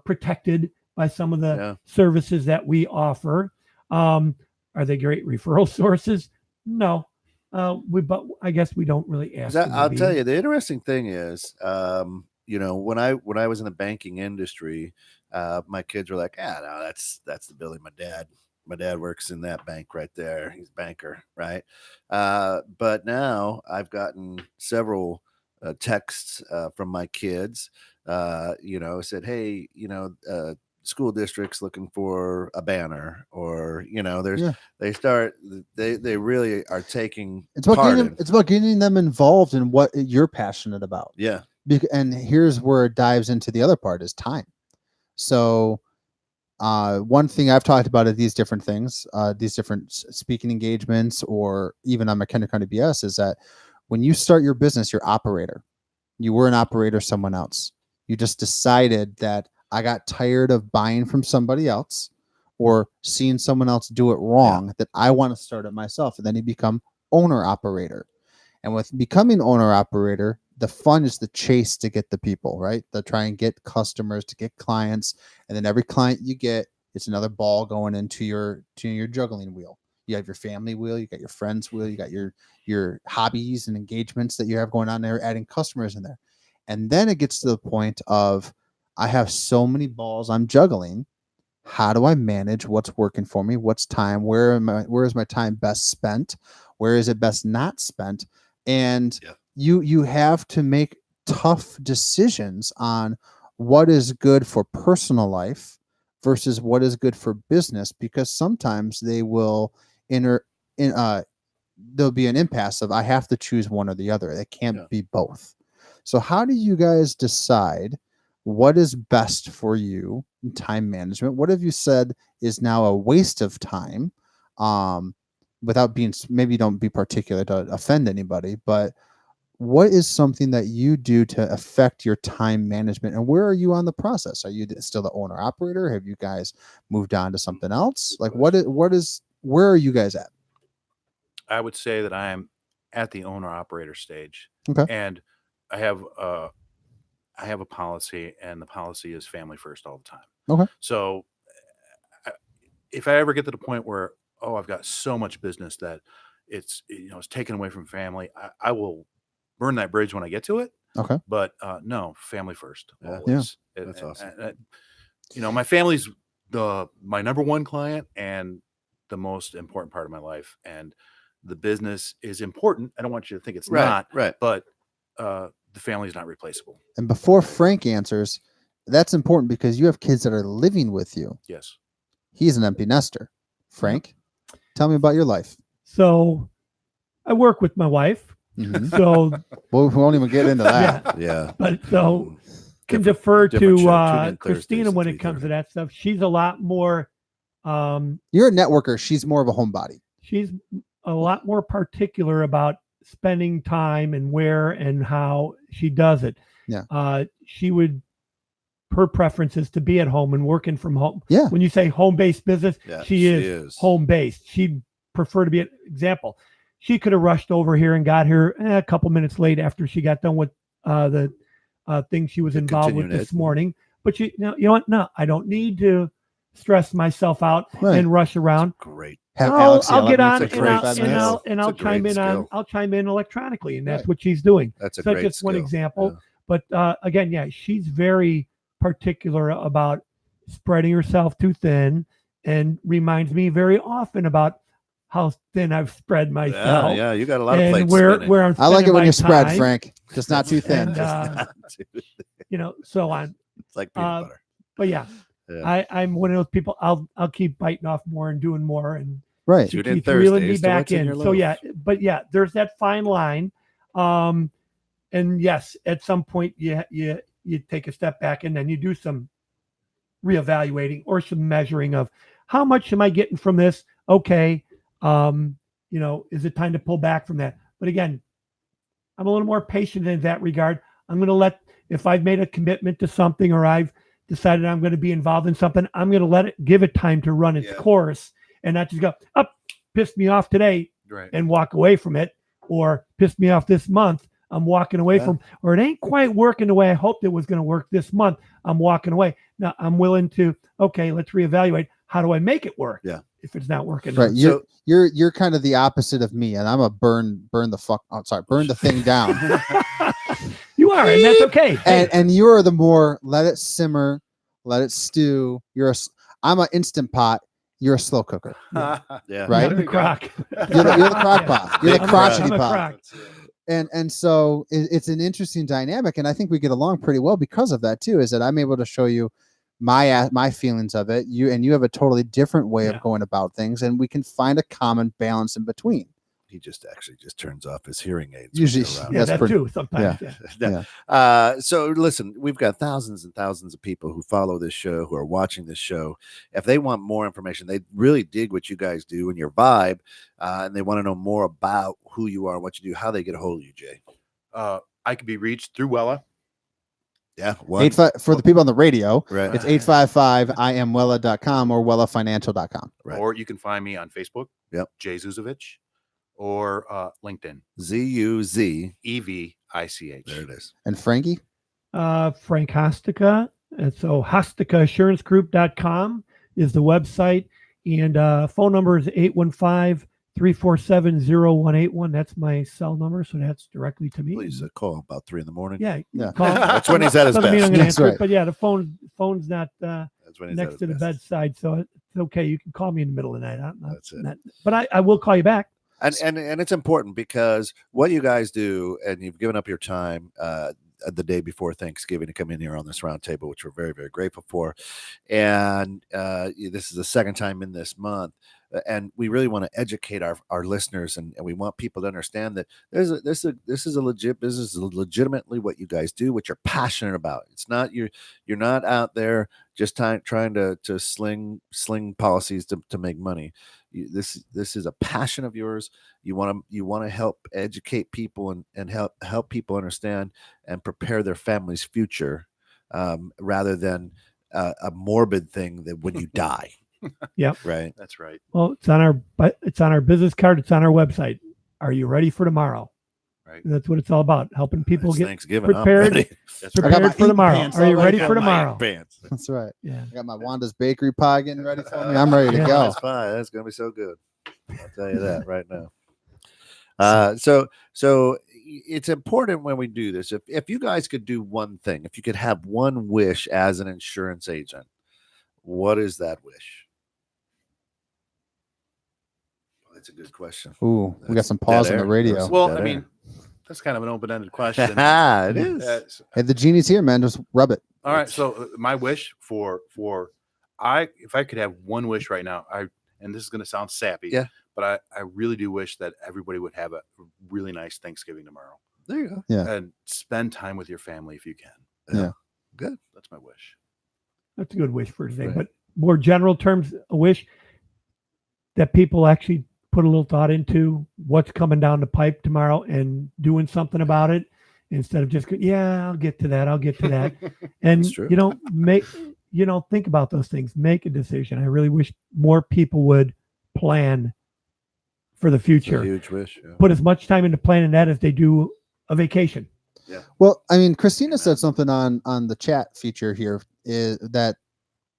protected by some of the Yeah. services that we offer. Are they great referral sources? No. But I guess we don't really ask. them to I'll be. tell you, the interesting thing is, when I was in the banking industry, my kids were like, "Yeah, no, that's the building my dad works in that bank right there. He's a banker, right?" But now I've gotten several texts from my kids, said, "Hey, school districts looking for a banner," or there's they really are taking It's about part getting in- it's about getting them involved in what you're passionate about. yeah. And here's where it dives into the other part is time. So one thing I've talked about at these different things, these different speaking engagements, or even on McHEnry County BS, is that when you start your business, you're operator. You were an operator, someone else. You just decided that I got tired of buying from somebody else or seeing someone else do it wrong, that I want to start it myself. And then you become owner operator. And with becoming owner operator, the fun is the chase to get the people, right? To try and get customers, to get clients. And then every client you get, it's another ball going into your juggling wheel. You have your family wheel, you got your friends wheel, you got your hobbies and engagements that you have going on there, adding customers in there. And then it gets to the point of, I have so many balls I'm juggling. How do I manage what's working for me? What's time? Where is my time best spent? Where is it best not spent? And you have to make tough decisions on what is good for personal life versus what is good for business, because sometimes they will there'll be an impasse of I have to choose one or the other. They can't be both. So how do you guys decide what is best for you in time management? What have you said is now a waste of time? Without being, maybe don't be particular to offend anybody, but what is something that you do to affect your time management, and where are you on the process? Are you still the owner operator? Have you guys moved on to something else? Like where are you guys at? I would say that I am at the owner operator stage. Okay. And I have a policy, and the policy is family first all the time. Okay. So if I ever get to the point where, I've got so much business that it's taken away from family, I will burn that bridge when I get to it. Okay. But no, family first. Yeah. Always. That's awesome. My family's my number one client and the most important part of my life. And the business is important. I don't want you to think it's not. Right. But the family is not replaceable. And before Frank answers, that's important because you have kids that are living with you. Yes. He's an empty nester. Frank, tell me about your life. So I work with my wife. Mhm. So Well, we won't even get into that. Yeah. but so can Different- defer different to show. Tune in Christina Thursdays when at it comes 3:30. to that stuff. She's a lot more You're a networker. She's more of a homebody. she's a lot more particular about spending time and where and how she does it. Yeah. Her preference is to be at home and working from home. Yeah. When you say home-based business, Yeah, she is home-based. She'd prefer to be an example. She could have rushed over here and got here a couple minutes late after she got done with the thing she was involved with continuing this it. morning. But you know what? No, I don't need to stress myself out Right. and rush around. Great. Have I'll Alex yell get at me on for It's a and great I'll, 45 and minutes. I'll, and It's I'll a chime great in on skill. I'll chime in electronically, and that's Right. what she's doing. That's a So great just one skill. example. Yeah. But again, yeah, she's very particular about spreading herself too thin, and reminds me very often about how thin I've spread myself. Yeah, you got a lot of and plates where spinning. I'm I like it spending when my you spread, time, Frank. Just not too thin. And, so on. It's like peanut butter. But yeah, Yeah. I'm one of those people. I'll keep biting off more and doing more, and Right. Tune she in keeps reeling me Thursdays to back What's in in. Your So Loaf. yeah, but yeah, there's that fine line. And yes, at some point you take a step back, and then you do some reevaluating or some measuring of how much am I getting from this? Okay. Is it time to pull back from that? But again, I'm a little more patient in that regard. I'm going to if I've made a commitment to something, or I've decided I'm going to be involved in something, I'm going to give it time to run its course, and not just go, pissed me off today Right. and walk away from it, or pissed me off this month, I'm walking away from, or it ain't quite working the way I hoped it was going to work this month, I'm walking away. Now I'm willing to, okay, let's reevaluate. How do I make it work? Yeah. If it's not working. Right. You're kind of the opposite of me, and I'm a burn the thing down. You are, and that's okay. and you are the more let it simmer, let it stew. I'm an instant pot. You're a slow cooker. Yeah. Right? I'm the crock. You're the crock pot. You're the I'm crotchety a pot. crock. And so it's an interesting dynamic, and I think we get along pretty well because of that too. Is that I'm able to show you my feelings of it. You have a totally different way of going about things, and we can find a common balance in between. He just turns off his hearing aids. Usually, Yeah, that's that pretty. too. Sometimes. Yeah. So listen, we've got thousands and thousands of people who follow this show, who are watching this show. If they want more information, they really dig what you guys do and your vibe, and they want to know more about who you are and what you do, how they get a hold of you, Jay. I can be reached through Wella. Yeah. For the people on the radio, Right. it's 855-IamWella.com or WellaFinancial.com. Right. Or you can find me on Facebook. Yep. Jay Zuzovich, or LinkedIn. ZUZ. EVICH. There it is. And Frankie? Frank Hosticka. And so HostickaAssuranceGroup.com is the website. And phone number is 815-347-0181. That's my cell number. So that's directly to me. Please call about 3 a.m. Yeah. Yeah. Call. That's when he's at his Doesn't mean I'm best. going to That's answer right. it, but yeah, the phone's not That's when he's at next his to the best. bedside. So it's okay. You can call me in the middle of the night. That's it. But I will call you back. And it's important because what you guys do, and you've given up your time the day before Thanksgiving to come in here on this roundtable, which we're very, very grateful for. And this is the second time in this month. and we really want to educate our listeners, and we want people to understand that this is a legit business, legitimately what you guys do, what you're passionate about. It's not you're not out there just trying to sling policies to make money. This is a passion of yours. You want to help educate people and help people understand and prepare their family's future, rather than a morbid thing that when you die. Yep. Right. That's right. Well, it's on our business card. It's on our website. Are you ready for tomorrow? Right. And that's what it's all about. Helping people It's get Thanksgiving. I'm prepared. ready. That's I got my prepared for eating tomorrow. pants Are you already. ready for tomorrow? Pants. That's right. Yeah. I got my Wanda's Bakery pie getting ready for me. I'm ready to Yeah. go. That's fine. That's gonna be so good. I'll tell you that right now. So it's important when we do this. If you guys could do one thing, if you could have one wish as an insurance agent, what is that wish? Well, that's a good question. Ooh, we got That's some pause dead on the air. radio. There's- Well, Dead I air. mean, that's kind of an open-ended question. It is. Hey, the genie's here, man. Just rub it. All right. So my wish for if I could have one wish right now, and this is going to sound sappy, Yeah. but I really do wish that everybody would have a really nice Thanksgiving tomorrow. There you go. Yeah. And spend time with your family if you can. Yeah. Good. That's my wish. That's a good wish for today. Right. But more general terms, a wish that people actually put a little thought into what's coming down the pipe tomorrow and doing something about it instead of just, I'll get to that. And, That's true. think about those things, make a decision. I really wish more people would plan for the It's a future, huge wish. Yeah. put as much time into planning that as they do a vacation. Well, I mean, Christina said something on the chat feature here is that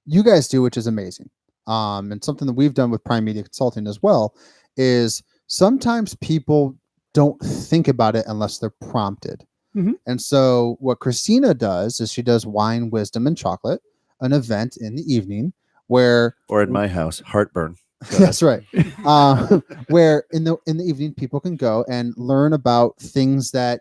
you guys do, which is amazing. And something that we've done with Prime Media Consulting as well is sometimes people don't think about it unless they're prompted. Mhm. And so what Christina does is she does Wine, Wisdom, and Chocolate, an event in the evening where Or in my house, heartburn. that's right. Where in the evening people can go and learn about things that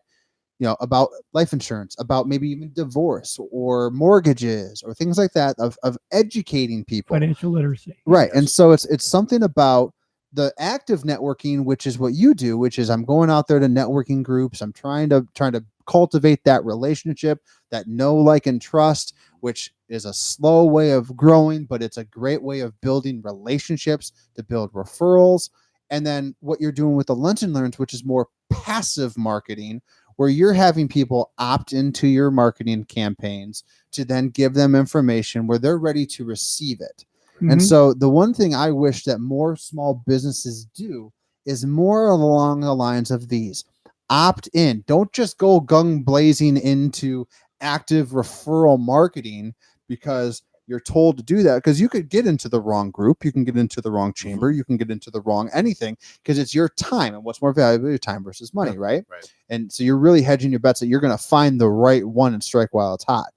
about life insurance, about maybe even divorce or mortgages or things like that of educating people. Financial literacy. Right. Yes. And so it's something about the active networking, which is what you do, which is I'm going out there to networking groups. I'm trying to cultivate that relationship, that know, like, and trust, which is a slow way of growing, but it's a great way of building relationships, to build referrals. And then what you're doing with the Lunch and Learns, which is more passive marketing, where you're having people opt into your marketing campaigns to then give them information where they're ready to receive it. And Mhm. so the one thing I wish that more small businesses do is more along the lines of these. Opt in. Don't just go gung blazing into active referral marketing because you're told to do that, because you could get into the wrong group, you can get into the wrong chamber, you can get into the wrong anything, because it's your time, and what's more valuable, your time versus money, right? Right. And so you're really hedging your bets that you're going to find the right one and strike while it's hot.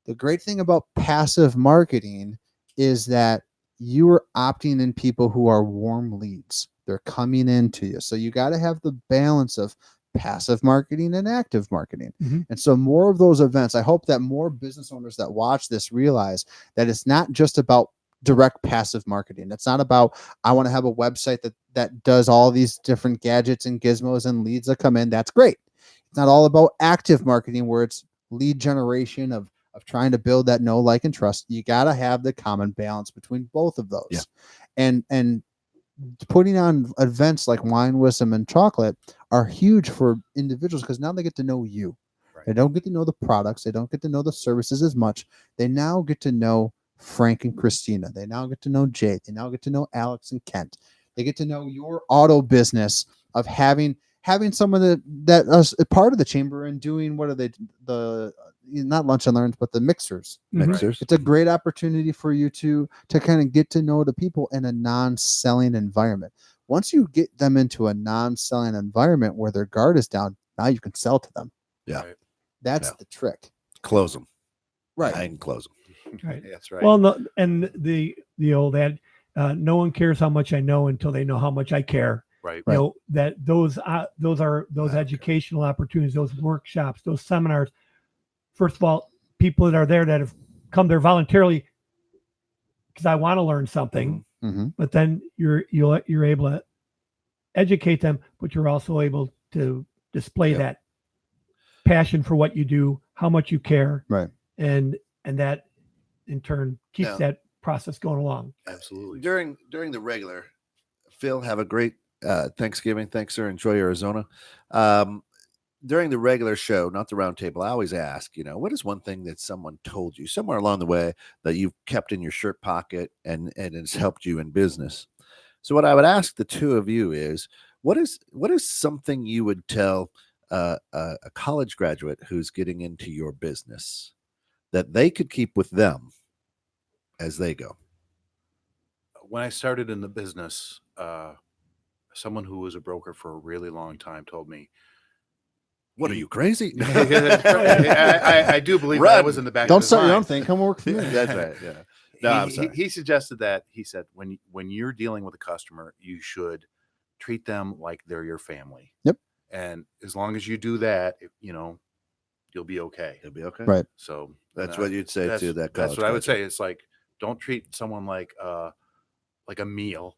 The great thing about passive marketing is that you are opting in people who are warm leads. They're coming into you. So you got to have the balance of passive marketing and active marketing. Mhm. And so more of those events, I hope that more business owners that watch this realize that it's not just about direct passive marketing. It's not about, I want to have a website that does all these different gadgets and gizmos and leads that come in. That's great. It's not all about active marketing where it's lead generation of trying to build that know, like, and trust. You got to have the common balance between both of those. Yeah. And putting on events like Wine, Wisdom, and Chocolate are huge for individuals because now they get to know you. Right. They don't get to know the products. They don't get to know the services as much. They now get to know Frank and Christina. They now get to know Jay. They now get to know Alex and Kent. They get to know your auto business of having someone that is a part of the chamber and doing, what are they, the not Lunch and Learns, but the mixers. Mhm. Mixers. It's a great opportunity for you to kind of get to know the people in a non-selling environment. Once you get them into a non-selling environment where their guard is down, now you can sell to them. Yeah. Right. That's Yeah. the trick. Close them. Right. I can close them. Right. That's right. Well, no, and the old ad, no one cares how much I know until they know how much I care. right. Right. You know, that those are Okay. educational opportunities, those workshops, those seminars. First of all, people that are there that have come there voluntarily because I want to learn something, but then you're able to educate them, but you're also able to display that passion for what you do, how much you care, Right. and that in turn keeps Now- that process going along. Absolutely. During the regular, Phil, have a great Thanksgiving. Thanks, sir. Enjoy Arizona. During the regular show, not the roundtable, I always ask, what is one thing that someone told you somewhere along the way that you've kept in your shirt pocket and it's helped you in business? So what I would ask the two of you is, what is something you would tell a college graduate who's getting into your business that they could keep with them as they go? When I started in the business, someone who was a broker for a really long time told me, What are you, crazy? I do believe that was in the back. Don't of his start your own mind. thing. Come work for me. That's right. Yeah. No, I'm he, sorry. he suggested that. He said, when you're dealing with a customer, you should treat them like they're your family. Yep. And as long as you do that, you'll be okay. It'll be okay. Right. So That's what you'd say to that college That's what I would graduate. say. It's like, don't treat someone like a meal.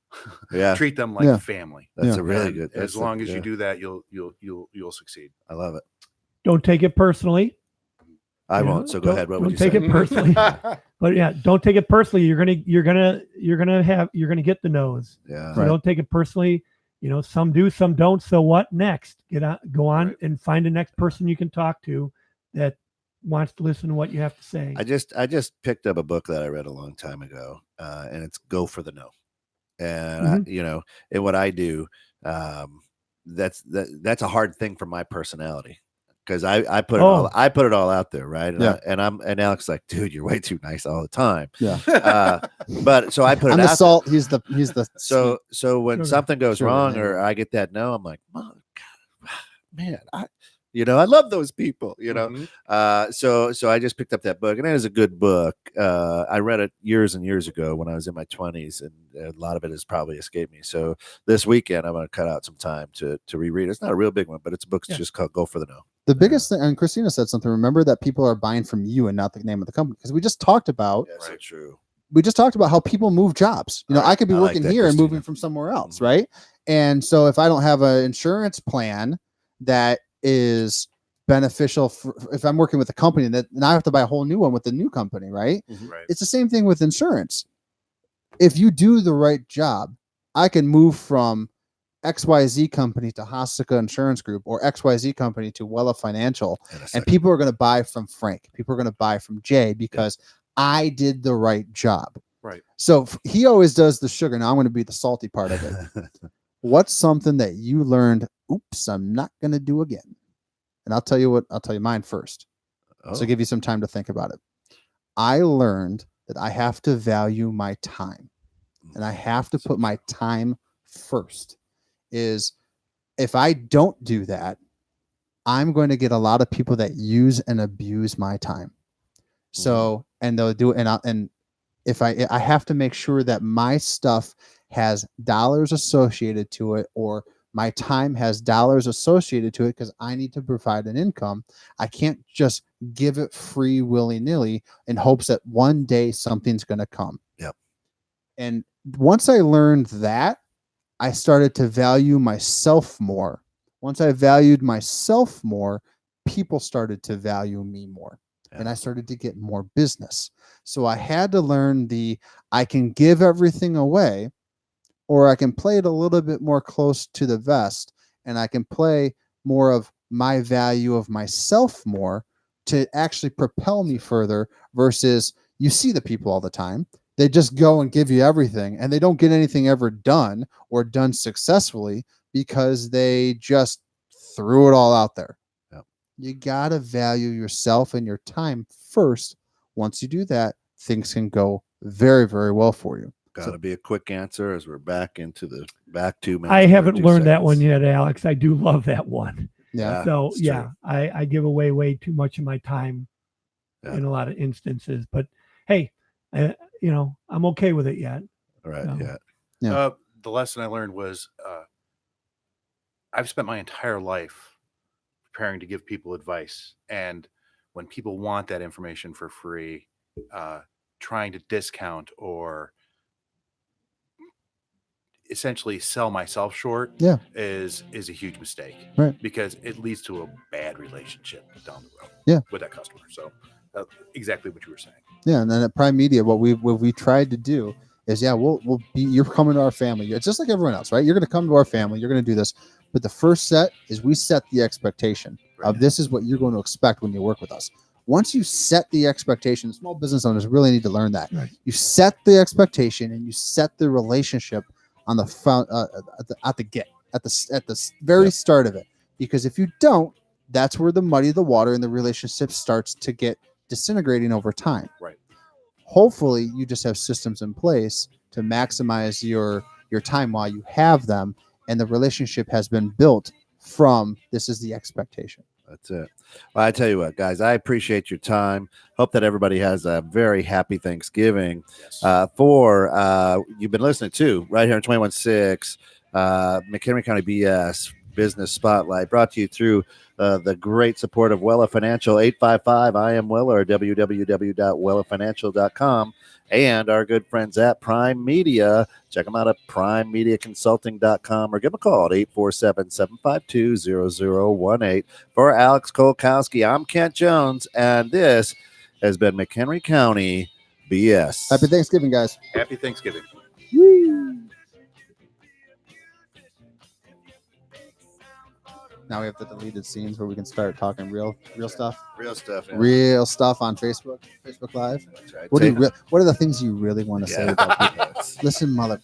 Yeah. Treat them like Yeah. family. That's Yeah. a really And good. As long as you do that, you'll succeed. I love it. Don't take it personally. I You won't. know, So go ahead. What would you don't take say? it personally. But yeah, don't take it personally. You're gonna get the no's. Yeah. So Right. don't take it personally. Some do, some don't. So what next? Go on Right. and find the next person you can talk to that wants to listen to what you have to say. I just picked up a book that I read a long time ago, and it's Go for the No. And and what I do, that's a hard thing for my personality, because I put it all out there, right? And Yeah. and Alex like, dude, you're way too nice all the time. Yeah. But so I put I'm it the out salt. He's the there. So when Sugar. something goes Sugar, wrong yeah. or I get that no, I'm like, oh, God, man, I love those people, Mhm. So I just picked up that book, and it is a good book. I read it years and years ago when I was in my 20s, and a lot of it has probably escaped me. So this weekend I'm going to cut out some time to reread it. It's not a real big one, but it's a book that's just called Go for the No. The biggest thing, and Christina said something. Remember that people are buying from you and not the name of the company, because we just talked about That's so true. how people move jobs. I could be I like working that, here and Christina. moving from somewhere else, right? And so if I don't have an insurance plan that is beneficial if I'm working with a company, that and I have to buy a whole new one with the new company, right? Right. It's the same thing with insurance. If you do the right job, I can move from XYZ company to Hosticka Insurance Group, or XYZ company to Wella Financial, and people are going to buy from Frank. People are going to buy from Jay because I did the right job. Right. So he always does the sugar. Now I'm going to be the salty part of it. What's something that you learned? Oops, I'm not going to do again. And I'll tell you mine first. So give you some time to think about it. I learned that I have to value my time, and I have to put my time first. Is if I don't do that, I'm going to get a lot of people that use and abuse my time. So, and they'll do it. And if I have to make sure that my stuff has dollars associated to it, or my time has dollars associated to it, because I need to provide an income. I can't just give it free willy-nilly in hopes that one day something's going to come. Yep. And once I learned that, I started to value myself more. Once I valued myself more, people started to value me more. And I started to get more business. So I had to learn I can give everything away, or I can play it a little bit more close to the vest, and I can play more of my value of myself more to actually propel me further, versus you see the people all the time. They just go and give you everything, and they don't get anything ever done or done successfully because they just threw it all out there. Yep. You got to value yourself and your time first. Once you do that, things can go very, very well for you. Got to be a quick answer as we're back to. I haven't learned that one yet, Alex. I do love that one. Yeah. So it's yeah, true. I give away way too much of my time in a lot of instances. But hey, I'm okay with it yet. All right. So. Yeah. The lesson I learned was I've spent my entire life preparing to give people advice, and when people want that information for free, trying to discount or essentially sell myself short Yeah. is a huge mistake. Right. Because it leads to a bad relationship down the road. Yeah. With that customer. So exactly what you were saying. Yeah, and then at Prime Media, what we tried to do is, we'll be, you're coming to our family. It's just like everyone else, right? You're going to come to our family. You're going to do this, but the first set is we set the expectation of this is what you're going to expect when you work with us. Once you set the expectation, small business owners really need to learn that. Right. You set the expectation and you set the relationship on the front at the very start of it. Because if you don't, that's where the muddy the water and the relationship starts to get disintegrating over time. Right. Hopefully you just have systems in place to maximize your time while you have them, and the relationship has been built from this is the expectation. That's it. Well, I tell you what, guys, I appreciate your time. Hope that everybody has a very happy Thanksgiving. Yes. You've been listening to right here on 21.6 McHenry County BS Business Spotlight, brought to you through the great support of Wella Financial. 855 I am Wella, or www.wellafinancial.com, and our good friends at Prime Media. Check them out at primemediaconsulting.com, or give them a call at 847-752-0018. For Alex Kolkowski, I'm Kent Jones, and this has been McHenry County BS. Happy Thanksgiving, guys. Happy Thanksgiving. Woo! Now we have the deleted scenes where we can start talking real stuff. Real stuff. Yeah. Real stuff on Facebook Live. That's right. What are the things you really want to say about people? Listen, mother.